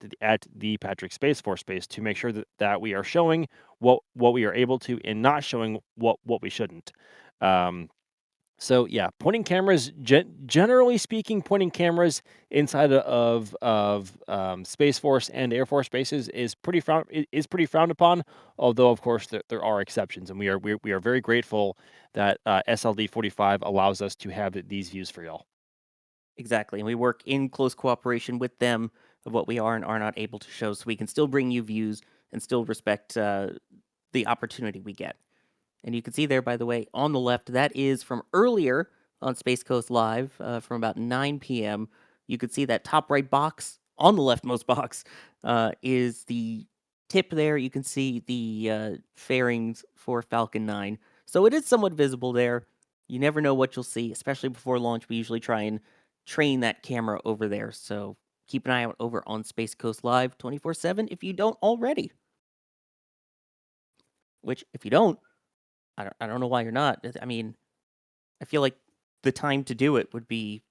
the Patrick Space Force Base, to make sure that we are showing what we are able to and not showing what we shouldn't. So yeah, pointing cameras, generally speaking, pointing cameras inside of Space Force and Air Force bases is pretty frowned upon. Although of course there are exceptions, and we are very grateful that SLD 45 allows us to have these views for y'all. Exactly, and we work in close cooperation with them of what we are and are not able to show, so we can still bring you views and still respect the opportunity we get. And you can see there, by the way, on the left, that is from earlier on Space Coast Live, from about 9 p.m. You could see that top right box, on the leftmost box, is the tip there. You can see the fairings for Falcon 9. So it is somewhat visible there. You never know what you'll see, especially before launch. We usually try and train that camera over there. So keep an eye out over on Space Coast Live 24/7 if you don't already. Which, if you don't, I don't know why you're not. I mean, I feel like the time to do it would be,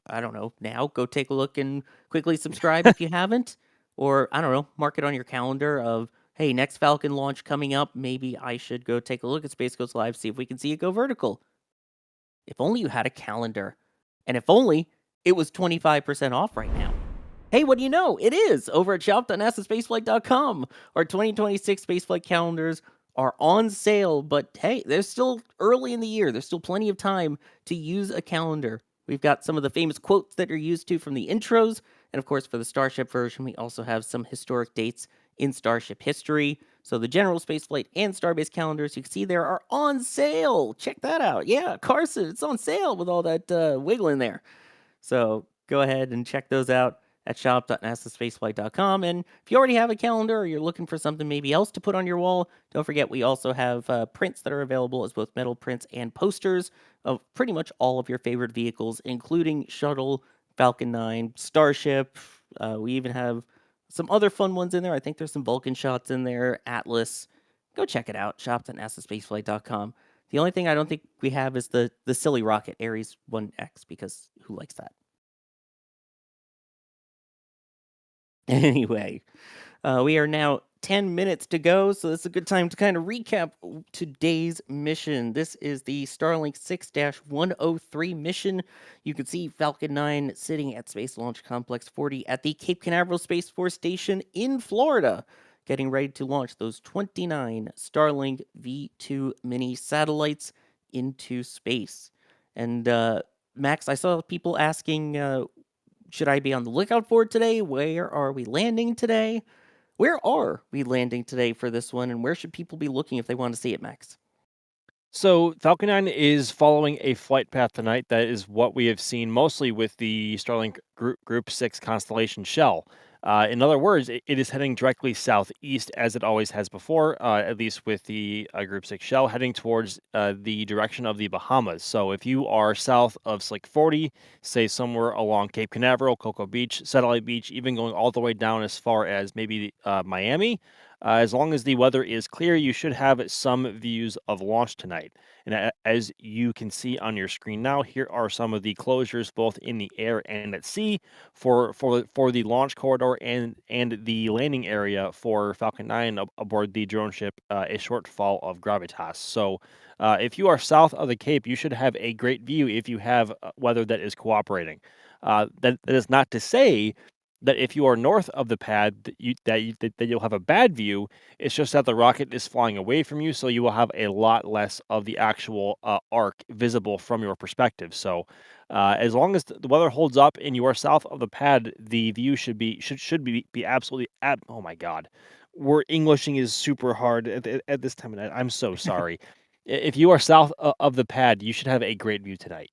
I don't know, now. Go take a look and quickly subscribe if you haven't. Or, I don't know, mark it on your calendar of, hey, next Falcon launch coming up, maybe I should go take a look at Space Coast Live, see if we can see it go vertical. If only you had a calendar. And if only it was 25% off right now. Hey, what do you know? It is over at shop.nasaspaceflight.com. Our 2026 spaceflight calendars are on sale, but hey, they're still early in the year. There's still plenty of time to use a calendar. We've got some of the famous quotes that are used to from the intros, and of course, for the Starship version, we also have some historic dates in Starship history. So the general spaceflight and Starbase calendars you can see there are on sale. Check that out. Yeah, Carson, it's on sale with all that wiggle in there. So go ahead and check those out at shop.nasaspaceflight.com. And if you already have a calendar or you're looking for something maybe else to put on your wall, don't forget we also have prints that are available as both metal prints and posters of pretty much all of your favorite vehicles, including Shuttle, Falcon 9, Starship. We even have some other fun ones in there. I think there's some Vulcan shots in there, Atlas. Go check it out, shop.nasaspaceflight.com. The only thing I don't think we have is the silly rocket, Ares 1X, because who likes that? Anyway, we are now 10 minutes to go, so this is a good time to kind of recap today's mission. This is the Starlink 6-103 mission. You can see Falcon 9 sitting at Space Launch Complex 40 at the Cape Canaveral Space Force Station in Florida, getting ready to launch those 29 Starlink V2 mini satellites into space. And Max, I saw people asking, should I be on the lookout for it today? Where are we landing today? Where are we landing today for this one, and where should people be looking if they want to see it, Max? So Falcon 9 is following a flight path tonight. That is what we have seen mostly with the Starlink Group 6 constellation shell. In other words, it is heading directly southeast as it always has before, at least with the Group 6 shell, heading towards the direction of the Bahamas. So if you are south of Slick 40, say somewhere along Cape Canaveral, Cocoa Beach, Satellite Beach, even going all the way down as far as maybe Miami, as long as the weather is clear, you should have some views of launch tonight. And as you can see on your screen now, here are some of the closures both in the air and at sea for the launch corridor and the landing area for Falcon 9 aboard the drone ship, a Shortfall of Gravitas. So if you are south of the Cape, you should have a great view if you have weather that is cooperating. That is not to say that if you are north of the pad, that you'll have a bad view. It's just that the rocket is flying away from you, so you will have a lot less of the actual arc visible from your perspective. So, as long as the weather holds up and you are south of the pad, the view should be absolutely oh my god, we're Englishing is super hard at this time of night. I'm so sorry. If you are south of the pad, you should have a great view tonight.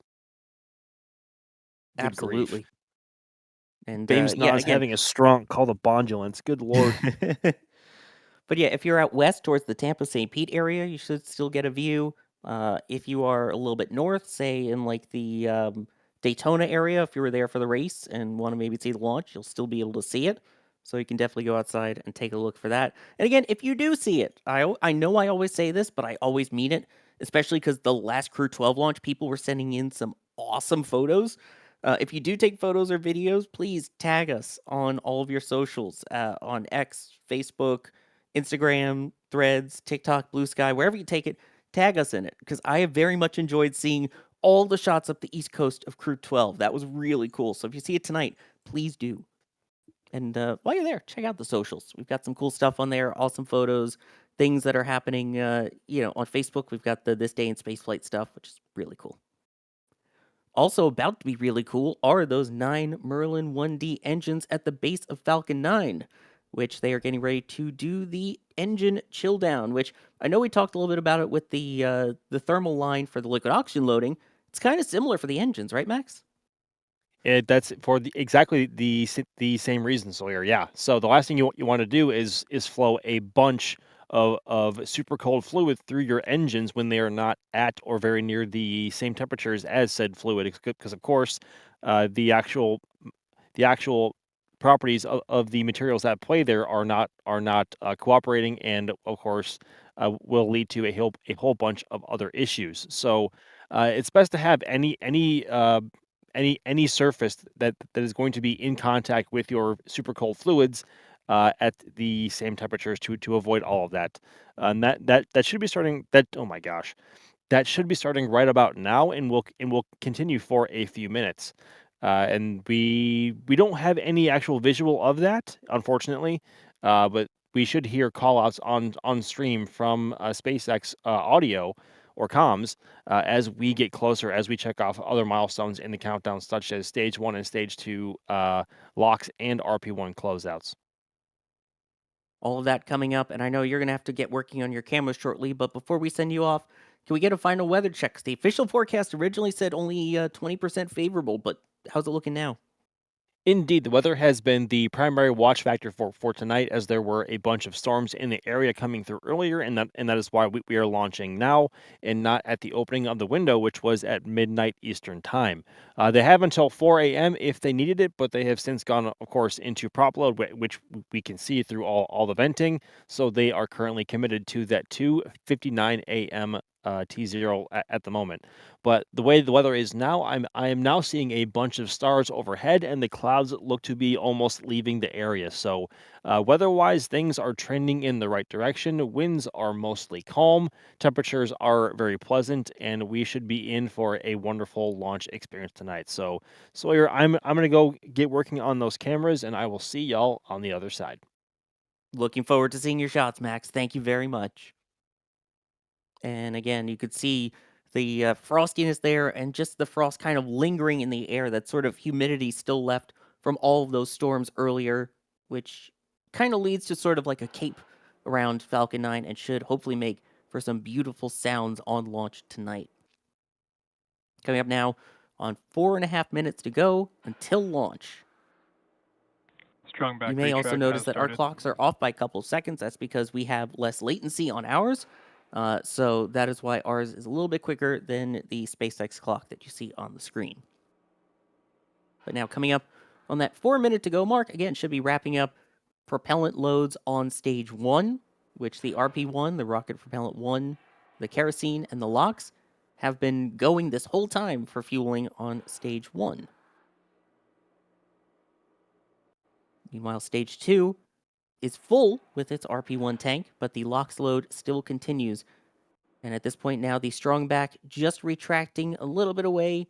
Good grief. Absolutely. And James yeah, Nas again, having a strong call to bondulance. Good lord. but yeah, if you're out west towards the Tampa St. Pete area, you should still get a view. If you are a little bit north, say in like the Daytona area, if you were there for the race and want to maybe see the launch, you'll still be able to see it. So you can definitely go outside and take a look for that. And again, if you do see it, I know I always say this, but I always mean it, especially because the last Crew 12 launch, people were sending in some awesome photos. If you do take photos or videos, please tag us on all of your socials, on X, Facebook, Instagram, Threads, TikTok, Blue Sky, wherever you take it, tag us in it, because I have very much enjoyed seeing all the shots up the east coast of Crew 12. That was really cool. So if you see it tonight, please do. And while you're there, check out the socials. We've got some cool stuff on there, awesome photos, things that are happening. On Facebook, we've got the This Day in Spaceflight stuff, which is really cool. Also about to be really cool are those 9 Merlin 1D engines at the base of Falcon 9, which they are getting ready to do the engine chill down, which I know we talked a little bit about it with the thermal line for the liquid oxygen loading. It's kind of similar for the engines, right, Max? That's for exactly the same reason, Sawyer. Yeah. So the last thing you want to do is flow a bunch of super cold fluid through your engines when they are not at or very near the same temperatures as said fluid, because of course, the actual properties of the materials that play there are not cooperating, and of course, will lead to a whole bunch of other issues. So it's best to have any surface that is going to be in contact with your super cold fluids at the same temperatures to avoid all of that. And that should be starting. That oh my gosh, that should be starting right about now, and will continue for a few minutes. And we don't have any actual visual of that, unfortunately, but we should hear callouts on stream from SpaceX audio or comms as we get closer, as we check off other milestones in the countdown, such as stage 1 and stage 2 locks and RP1 closeouts. All of that coming up, and I know you're going to have to get working on your camera shortly, but before we send you off, can we get a final weather check? 'Cause the official forecast originally said only 20% favorable, but how's it looking now? Indeed, the weather has been the primary watch factor for tonight, as there were a bunch of storms in the area coming through earlier, and that is why we are launching now and not at the opening of the window, which was at midnight Eastern time. They have until 4 a.m. if they needed it, but they have since gone, of course, into prop load, which we can see through all the venting. So they are currently committed to that 2:59 a.m. T0 at the moment. But the way the weather is now, I am now seeing a bunch of stars overhead, and the clouds look to be almost leaving the area. So, weather-wise, things are trending in the right direction. Winds are mostly calm. Temperatures are very pleasant, and we should be in for a wonderful launch experience tonight. So, Sawyer, I'm gonna go get working on those cameras, and I will see y'all on the other side. Looking forward to seeing your shots, Max. Thank you very much. And again, you could see the frostiness there and just the frost kind of lingering in the air. That sort of humidity still left from all of those storms earlier, which kind of leads to sort of like a cape around Falcon 9 and should hopefully make for some beautiful sounds on launch tonight. Coming up now on 4.5 minutes to go until launch. Strong back You may also retract notice has that our started. clocks are off by a couple seconds. That's because we have less latency on ours. So that is why ours is a little bit quicker than the SpaceX clock that you see on the screen. But now coming up on that 4 minute to go mark, again, should be wrapping up propellant loads on stage 1, which the RP1, the rocket propellant 1, the kerosene, and the LOX have been going this whole time for fueling on stage 1. Meanwhile, stage 2 is full with its RP1 tank, but the LOX load still continues. And at this point now, the strong back just retracting a little bit away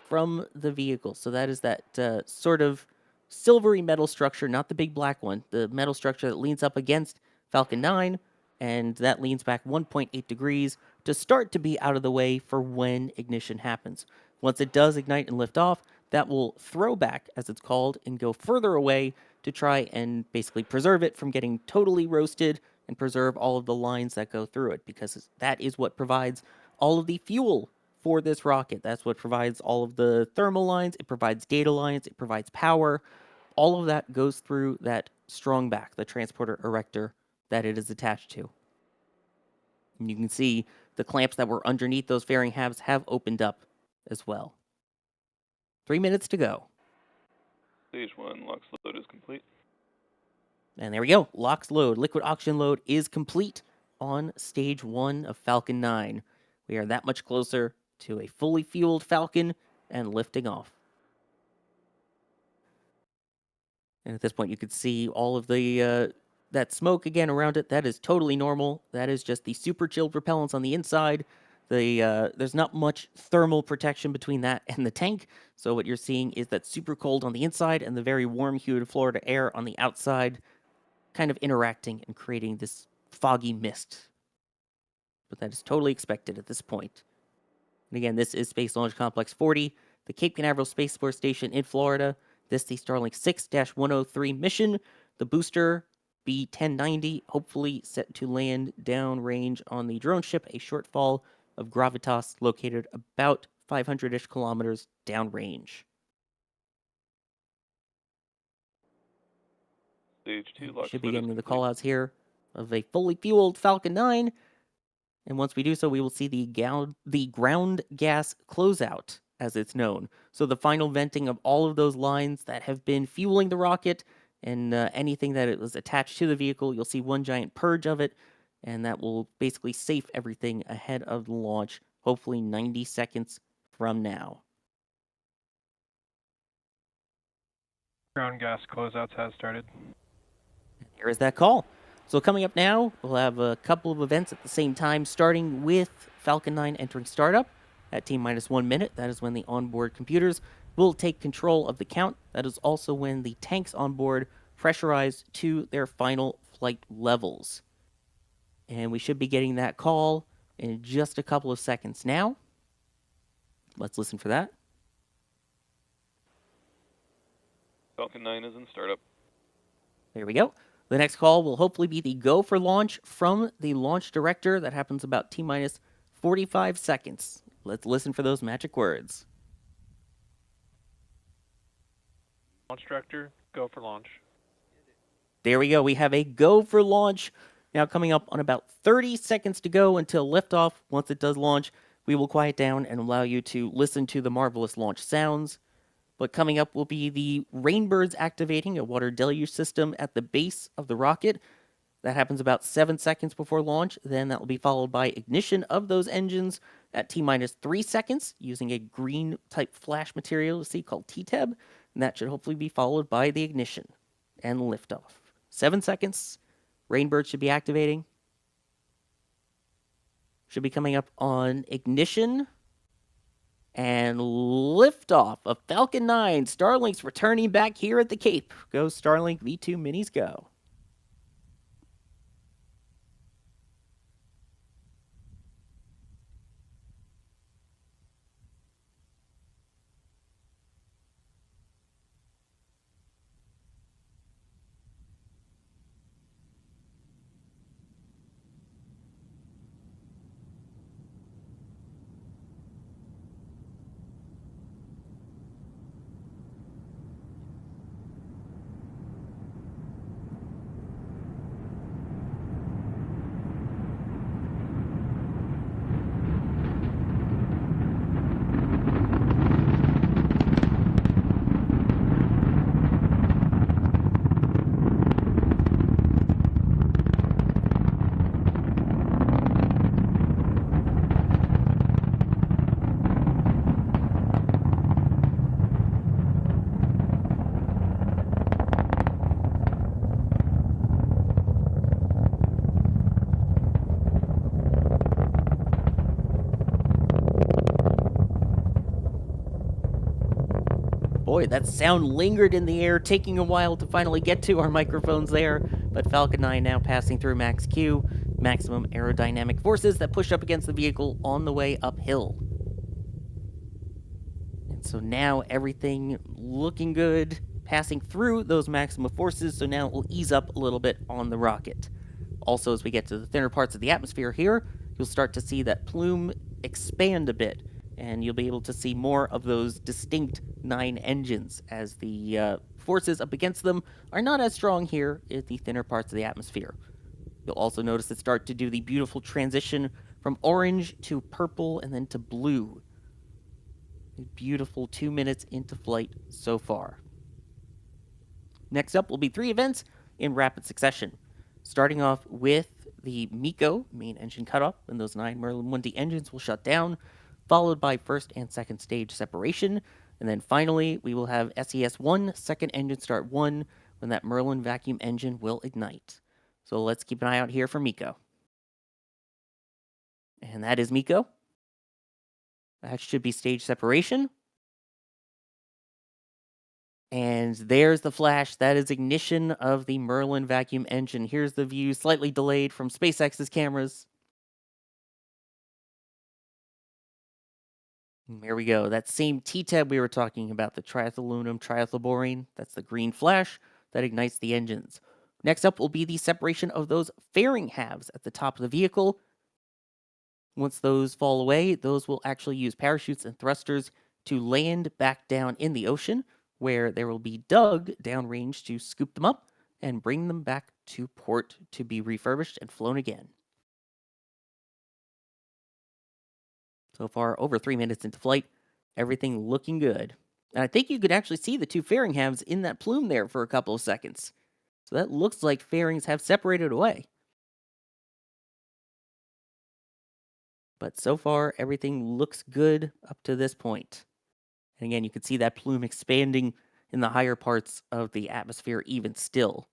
from the vehicle. So that is that sort of silvery metal structure, not the big black one, the metal structure that leans up against Falcon 9, and that leans back 1.8 degrees to start to be out of the way for when ignition happens. Once it does ignite and lift off, that will throw back, as it's called, and go further away to try and basically preserve it from getting totally roasted and preserve all of the lines that go through it, because that is what provides all of the fuel for this rocket. That's what provides all of the thermal lines, it provides data lines, it provides power. All of that goes through that strong back, the transporter erector that it is attached to. And you can see the clamps that were underneath those fairing halves have opened up as well. 3 minutes to go. Stage 1 LOX load is complete. And there we go. LOX load, liquid oxygen load is complete on stage 1 of Falcon 9. We are that much closer to a fully fueled Falcon and lifting off. And at this point, you could see all of the that smoke again around it. That is totally normal. That is just the super chilled propellants on the inside. There's not much thermal protection between that and the tank. So what you're seeing is that super cold on the inside and the very warm, humid Florida air on the outside, kind of interacting and creating this foggy mist. But that is totally expected at this point. And again, this is Space Launch Complex 40, the Cape Canaveral Space Force Station in Florida. This is the Starlink 6-103 mission. The booster B-1090, hopefully set to land downrange on the drone ship, a Shortfall of Gravitas located about 500-ish kilometers downrange. Stage 2 LOX Should be load is getting the complete. callouts here of a fully fueled Falcon 9. And once we do so, we will see the ground gas closeout, as it's known. So the final venting of all of those lines that have been fueling the rocket and anything that it was attached to the vehicle, you'll see one giant purge of it, and that will basically safe everything ahead of the launch, hopefully 90 seconds from now. Ground gas closeouts has started. Here is that call. So coming up now, we'll have a couple of events at the same time, starting with Falcon 9 entering startup at T-minus 1 minute. That is when the onboard computers will take control of the count. That is also when the tanks on board pressurize to their final flight levels. And we should be getting that call in just a couple of seconds now. Let's listen for that. Falcon 9 is in startup. There we go. The next call will hopefully be the go for launch from the launch director. That happens about T-minus 45 seconds. Let's listen for those magic words. Launch director, go for launch. There we go. We have a go for launch. Now coming up on about 30 seconds to go until liftoff. Once it does launch, we will quiet down and allow you to listen to the marvelous launch sounds. But coming up will be the Rainbirds activating a water deluge system at the base of the rocket. That happens about 7 seconds before launch. Then that will be followed by ignition of those engines at T-minus 3 seconds using a green type flash material to see called T-Teb. And that should hopefully be followed by the ignition and liftoff. 7 seconds. Rainbird should be activating. Should be coming up on ignition and liftoff of Falcon 9. Starlink's returning back here at the Cape. Go Starlink V2 Minis, go. Boy, that sound lingered in the air, taking a while to finally get to our microphones there. But Falcon 9 now passing through max Q, maximum aerodynamic forces that push up against the vehicle on the way uphill. And so now everything looking good, passing through those maximum forces, so now it will ease up a little bit on the rocket. Also, as we get to the thinner parts of the atmosphere here, you'll start to see that plume expand a bit, and you'll be able to see more of those distinct 9 engines as the forces up against them are not as strong here in the thinner parts of the atmosphere. You'll also notice it start to do the beautiful transition from orange to purple and then to blue. A beautiful 2 minutes into flight so far. Next up will be 3 events in rapid succession, starting off with the MECO, main engine cutoff, when those 9 Merlin 1D engines will shut down, followed by first and second stage separation, and then finally we will have SES-1, second engine start 1, when that Merlin vacuum engine will ignite. So let's keep an eye out here for MECO. And that is MECO. That should be stage separation. And there's the flash. That is ignition of the Merlin vacuum engine. Here's the view, slightly delayed from SpaceX's cameras. There we go. That same T-Teb we were talking about, the triethylaluminum triethylborane, that's the green flash that ignites the engines. Next up will be the separation of those fairing halves at the top of the vehicle. Once those fall away, those will actually use parachutes and thrusters to land back down in the ocean, where there will be dug downrange to scoop them up and bring them back to port to be refurbished and flown again. So far, over 3 minutes into flight, everything looking good. And I think you could actually see the 2 fairing halves in that plume there for a couple of seconds. So that looks like fairings have separated away. But so far, everything looks good up to this point. And again, you can see that plume expanding in the higher parts of the atmosphere even still.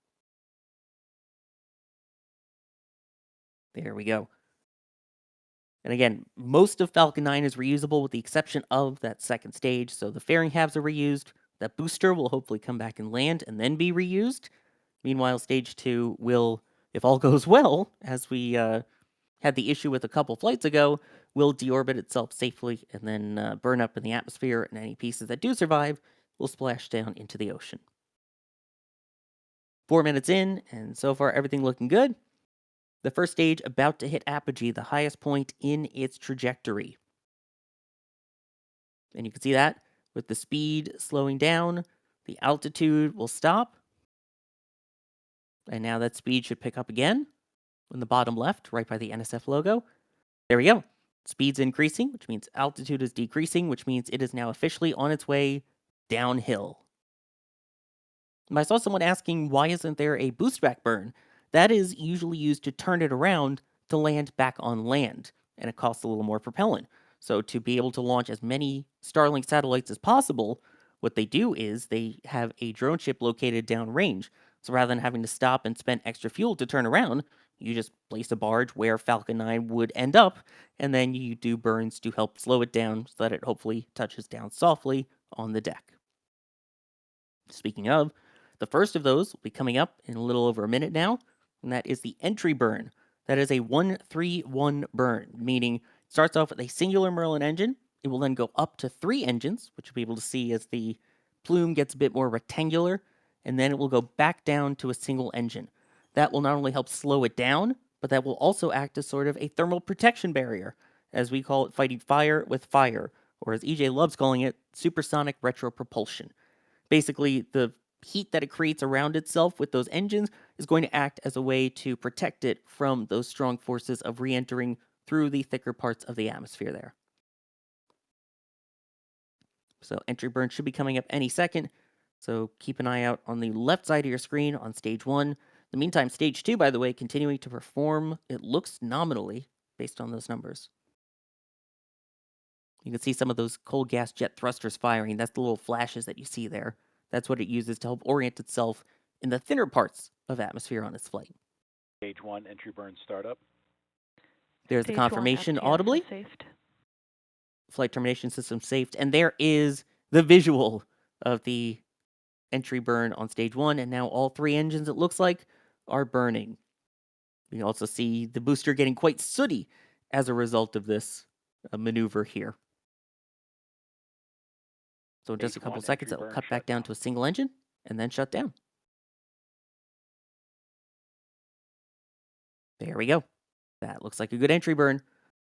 There we go. And again, most of Falcon 9 is reusable with the exception of that second stage. So the fairing halves are reused. That booster will hopefully come back and land and then be reused. Meanwhile, stage 2 will, if all goes well, as we had the issue with a couple flights ago, will deorbit itself safely and then burn up in the atmosphere, and any pieces that do survive will splash down into the ocean. 4 minutes in, and so far everything looking good. The first stage about to hit apogee, the highest point in its trajectory. And you can see that with the speed slowing down, the altitude will stop. And now that speed should pick up again in the bottom left, right by the NSF logo. There we go. Speed's increasing, which means altitude is decreasing, which means it is now officially on its way downhill. I saw someone asking, why isn't there a boost back burn? That is usually used to turn it around to land back on land, and it costs a little more propellant. So to be able to launch as many Starlink satellites as possible, what they do is they have a drone ship located downrange. So rather than having to stop and spend extra fuel to turn around, you just place a barge where Falcon 9 would end up, and then you do burns to help slow it down so that it hopefully touches down softly on the deck. Speaking of, the first of those will be coming up in a little over a minute now, and that is the entry burn. That is a 1-3-1 burn, meaning it starts off with a singular Merlin engine. It will then go up to 3 engines, which you'll be able to see as the plume gets a bit more rectangular, and then it will go back down to a single engine. That will not only help slow it down, but that will also act as sort of a thermal protection barrier, as we call it, fighting fire with fire, or as EJ loves calling it, supersonic retropropulsion. Basically, the heat that it creates around itself with those engines is going to act as a way to protect it from those strong forces of re-entering through the thicker parts of the atmosphere there. So entry burn should be coming up any second, so keep an eye out on the left side of your screen on stage 1. In the meantime, stage 2, by the way, continuing to perform, it looks nominally based on those numbers. You can see some of those cold gas jet thrusters firing. That's the little flashes that you see there. That's what it uses to help orient itself in the thinner parts of atmosphere on its flight. Stage 1 entry burn startup. There's the confirmation audibly. Flight termination system saved. And there is the visual of the entry burn on stage 1. And now all 3 engines, it looks like, are burning. We also see the booster getting quite sooty as a result of this maneuver here. So in just a couple seconds, it will cut back down to a single engine and then shut down. There we go. That looks like a good entry burn.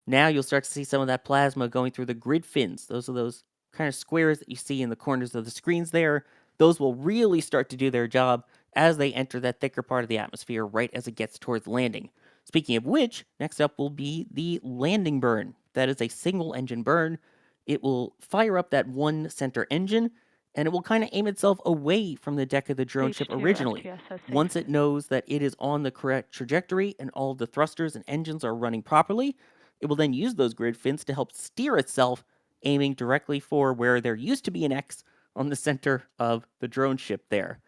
Now you'll start to see some of that plasma going through the grid fins. Those are those kind of squares that you see in the corners of the screens there. Those will really start to do their job as they enter that thicker part of the atmosphere right as it gets towards landing. Speaking of which, next up will be the landing burn. That is a single engine burn. It will fire up that one center engine, and it will kind of aim itself away from the deck of the drone ship originally. Once it knows that it is on the correct trajectory and all of the thrusters and engines are running properly, it will then use those grid fins to help steer itself, aiming directly for where there used to be an X on the center of the drone ship there.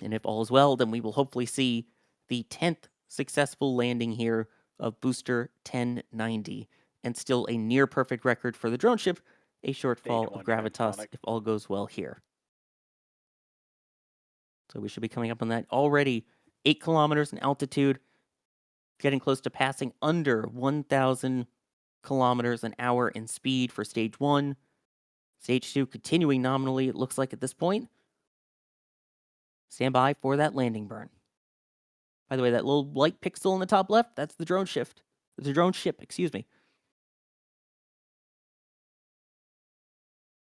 And if all is well, then we will hopefully see the 10th successful landing here of Booster 1090. And still a near perfect record for the drone ship, a shortfall of Gravitas if all goes well here. So we should be coming up on that already. 8 kilometers in altitude, getting close to passing under 1,000 kilometers an hour in speed for stage 1. Stage 2 continuing nominally, it looks like at this point. Stand by for that landing burn. By the way, that little light pixel in the top left, that's the drone shift. The drone ship, excuse me.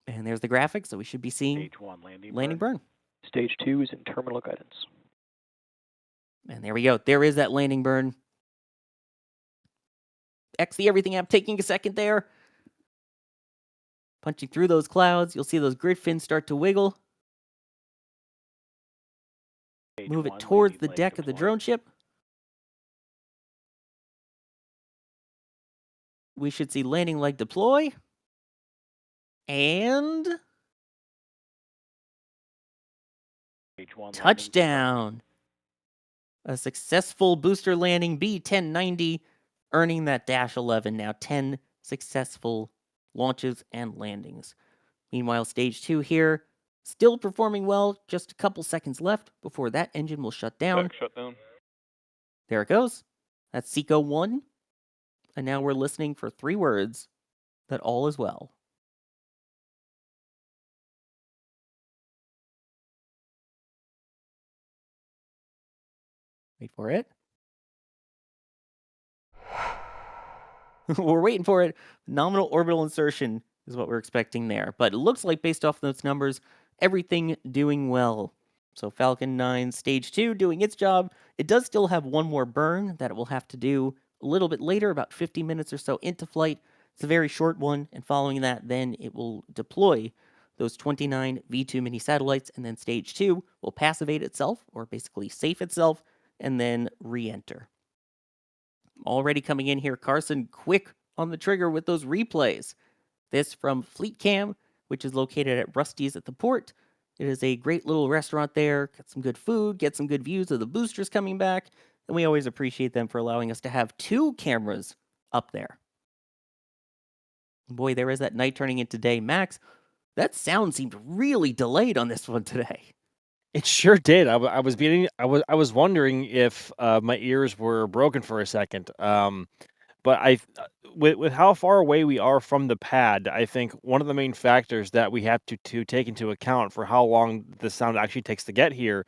And there's the graphic, so we should be seeing Stage 1 landing burn. Stage 2 is in terminal guidance. And there we go. There is that landing burn. X the Everything app taking a second there. Punching through those clouds. You'll see those grid fins start to wiggle. Move it towards the deck of the drone ship. We should see landing leg deploy. And touchdown. A successful booster landing, B-1090, earning that Dash 11. Now 10 successful launches and landings. Meanwhile, stage 2 here, still performing well. Just a couple seconds left before that engine will shut down. Shut down. There it goes. That's Seco 1. And now we're listening for 3 words that all is well. Wait for it. We're waiting for it. Nominal orbital insertion is what we're expecting there. But it looks like, based off those numbers, everything doing well. So Falcon 9 Stage 2 doing its job. It does still have one more burn that it will have to do a little bit later, about 50 minutes or so into flight. It's a very short one, and following that, then it will deploy those 29 V2 mini satellites, and then Stage 2 will passivate itself, or basically safe itself, and then re-enter. Already coming in here, Carson, quick on the trigger with those replays. This from Fleet Cam, which is located at Rusty's at the port. It is a great little restaurant there. Get some good food, get some good views of the boosters coming back, and we always appreciate them for allowing us to have 2 cameras up there. Boy, there is that night turning into day. Max, that sound seemed really delayed on this one today. It sure did. I was wondering if my ears were broken for a second. But with how far away we are from the pad, I think one of the main factors that we have to take into account for how long the sound actually takes to get here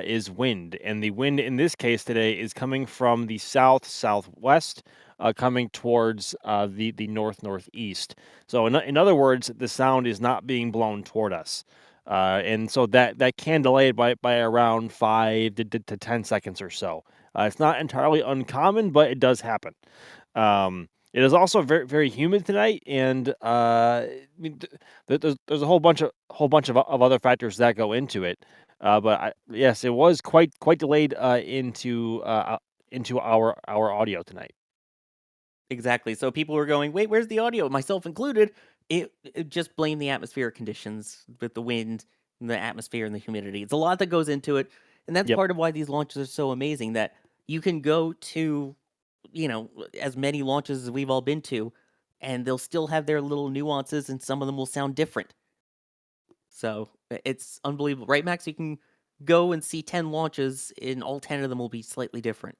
is wind. And the wind in this case today is coming from the southwest, coming towards the northeast. So in other words, the sound is not being blown toward us. And so that can delay it by around 5 to 10 seconds or so. It's not entirely uncommon, but it does happen. It is also very, very humid tonight, and I mean, there's a whole bunch of other factors that go into it. But yes, it was quite delayed into our audio tonight. Exactly. So people were going, wait, where's the audio? Myself included. It just blame the atmospheric conditions with the wind and the atmosphere and the humidity. It's a lot that goes into it. And that's part of why these launches are so amazing, that you can go to, as many launches as we've all been to, and they'll still have their little nuances, and some of them will sound different. So it's unbelievable. Right, Max? You can go and see 10 launches, and all 10 of them will be slightly different.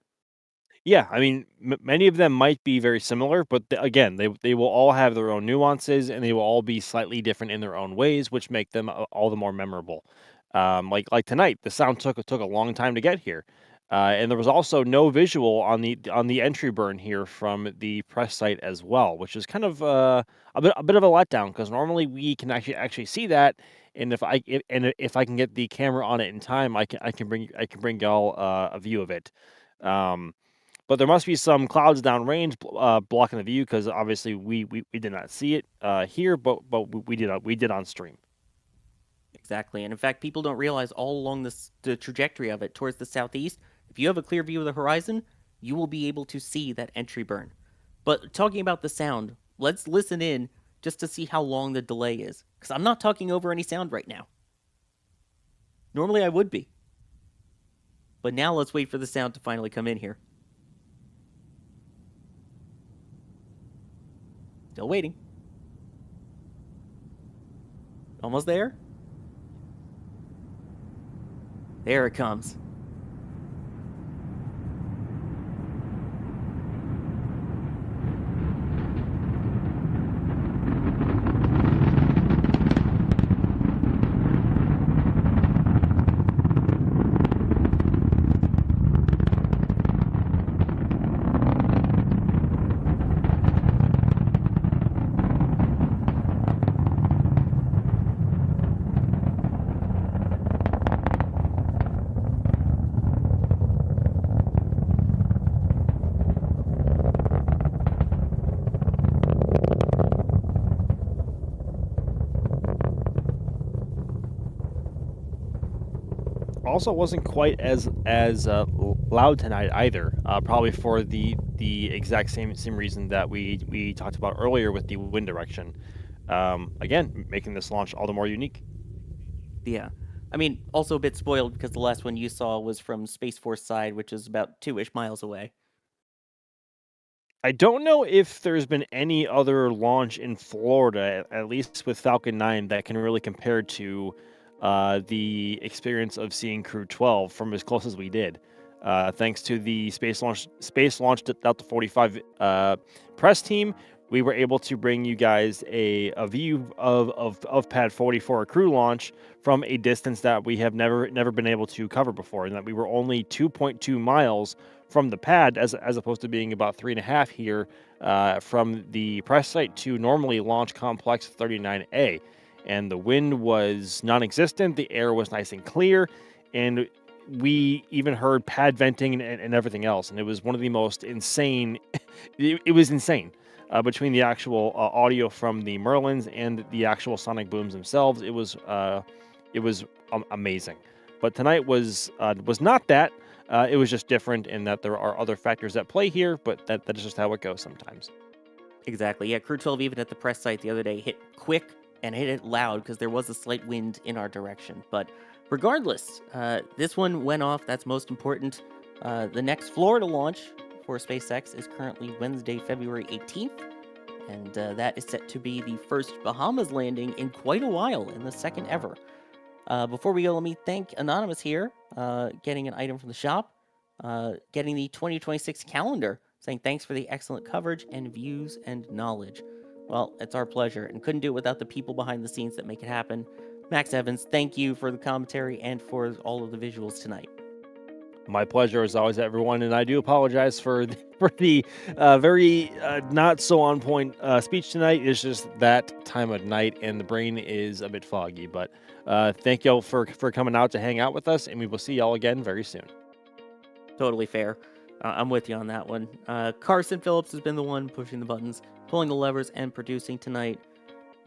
Yeah, I mean, many of them might be very similar, but again, they will all have their own nuances, and they will all be slightly different in their own ways, which make them all the more memorable. Like tonight, the sound took a long time to get here, and there was also no visual on the entry burn here from the press site as well, which is kind of a bit of a letdown, because normally we can actually see that, and if I can get the camera on it in time, I can bring y'all a view of it. But there must be some clouds downrange blocking the view, because obviously we did not see it here, but we did on stream. Exactly. And in fact, people don't realize all along the trajectory of it towards the southeast, if you have a clear view of the horizon, you will be able to see that entry burn. But talking about the sound, let's listen in just to see how long the delay is, because I'm not talking over any sound right now. Normally I would be. But now let's wait for the sound to finally come in here. Still waiting. Almost there. There it comes. Also wasn't quite as loud tonight either. Probably for the exact same reason that we talked about earlier with the wind direction. Again, making this launch all the more unique. Yeah. I mean, also a bit spoiled because the last one you saw was from Space Force side, which is about 2-ish miles away. I don't know if there's been any other launch in Florida, at least with Falcon 9, that can really compare to the experience of seeing Crew 12 from as close as we did. Thanks to the Space Launch Delta 45 press team, we were able to bring you guys a view of Pad 40 for a crew launch from a distance that we have never been able to cover before, and that we were only 2.2 miles from the pad, as opposed to being about 3.5 here from the press site to normally Launch Complex 39A. And the wind was non-existent, the air was nice and clear, and we even heard pad venting and everything else. And it was one of the most insane, it was insane. Between the actual audio from the Merlins and the actual sonic booms themselves, it was amazing. But tonight was not that. It was just different in that there are other factors at play here, but that is just how it goes sometimes. Exactly. Yeah, Crew 12, even at the press site the other day, hit quick and hit it loud because there was a slight wind in our direction. But regardless, this one went off. That's most important. The next Florida launch for SpaceX is currently Wednesday, February 18th. And that is set to be the first Bahamas landing in quite a while, and the second ever. Before we go, let me thank Anonymous here, getting an item from the shop, getting the 2026 calendar, saying thanks for the excellent coverage and views and knowledge. Well, it's our pleasure, and couldn't do it without the people behind the scenes that make it happen. Max Evans, thank you for the commentary and for all of the visuals tonight. My pleasure, as always, everyone, and I do apologize for the very not so on point speech tonight. It's just that time of night, and the brain is a bit foggy. But thank y'all for coming out to hang out with us, and we will see y'all again very soon. Totally fair. I'm with you on that one. Carson Phillips has been the one pushing the buttons, pulling the levers, and producing tonight.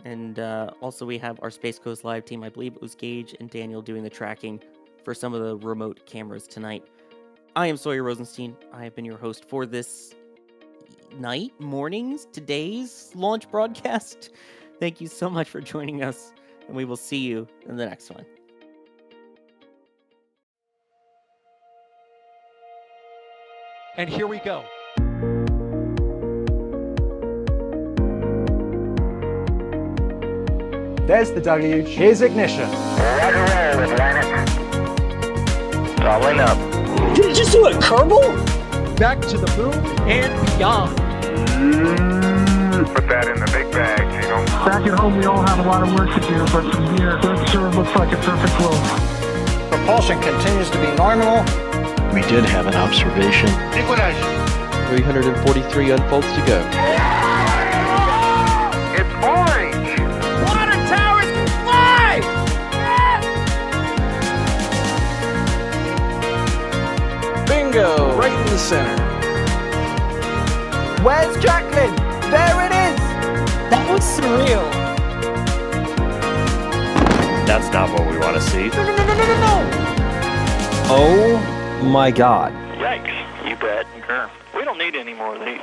And also we have our Space Coast Live team. I believe it was Gage and Daniel doing the tracking for some of the remote cameras tonight. I am Sawyer Rosenstein. I have been your host for this today's launch broadcast. Thank you so much for joining us, and we will see you in the next one. And here we go. There's the deluge. Here's ignition. Roger roll, Atlantic. Doubling up. Did it just do a Kerbal? Back to the moon and beyond. Put that in the big bags, you know. Back at home, we all have a lot of work to do, but from here, it sure looks like a perfect world. Propulsion continues to be normal. We did have an observation. Equalization. 343 unfolds to go. It's orange. Water towers can fly! Bingo! Right in the center. Where's Jacqueline? There it is! That was surreal. That's not what we want to see. No! Oh my God. Yikes. You bet. We don't need any more of these.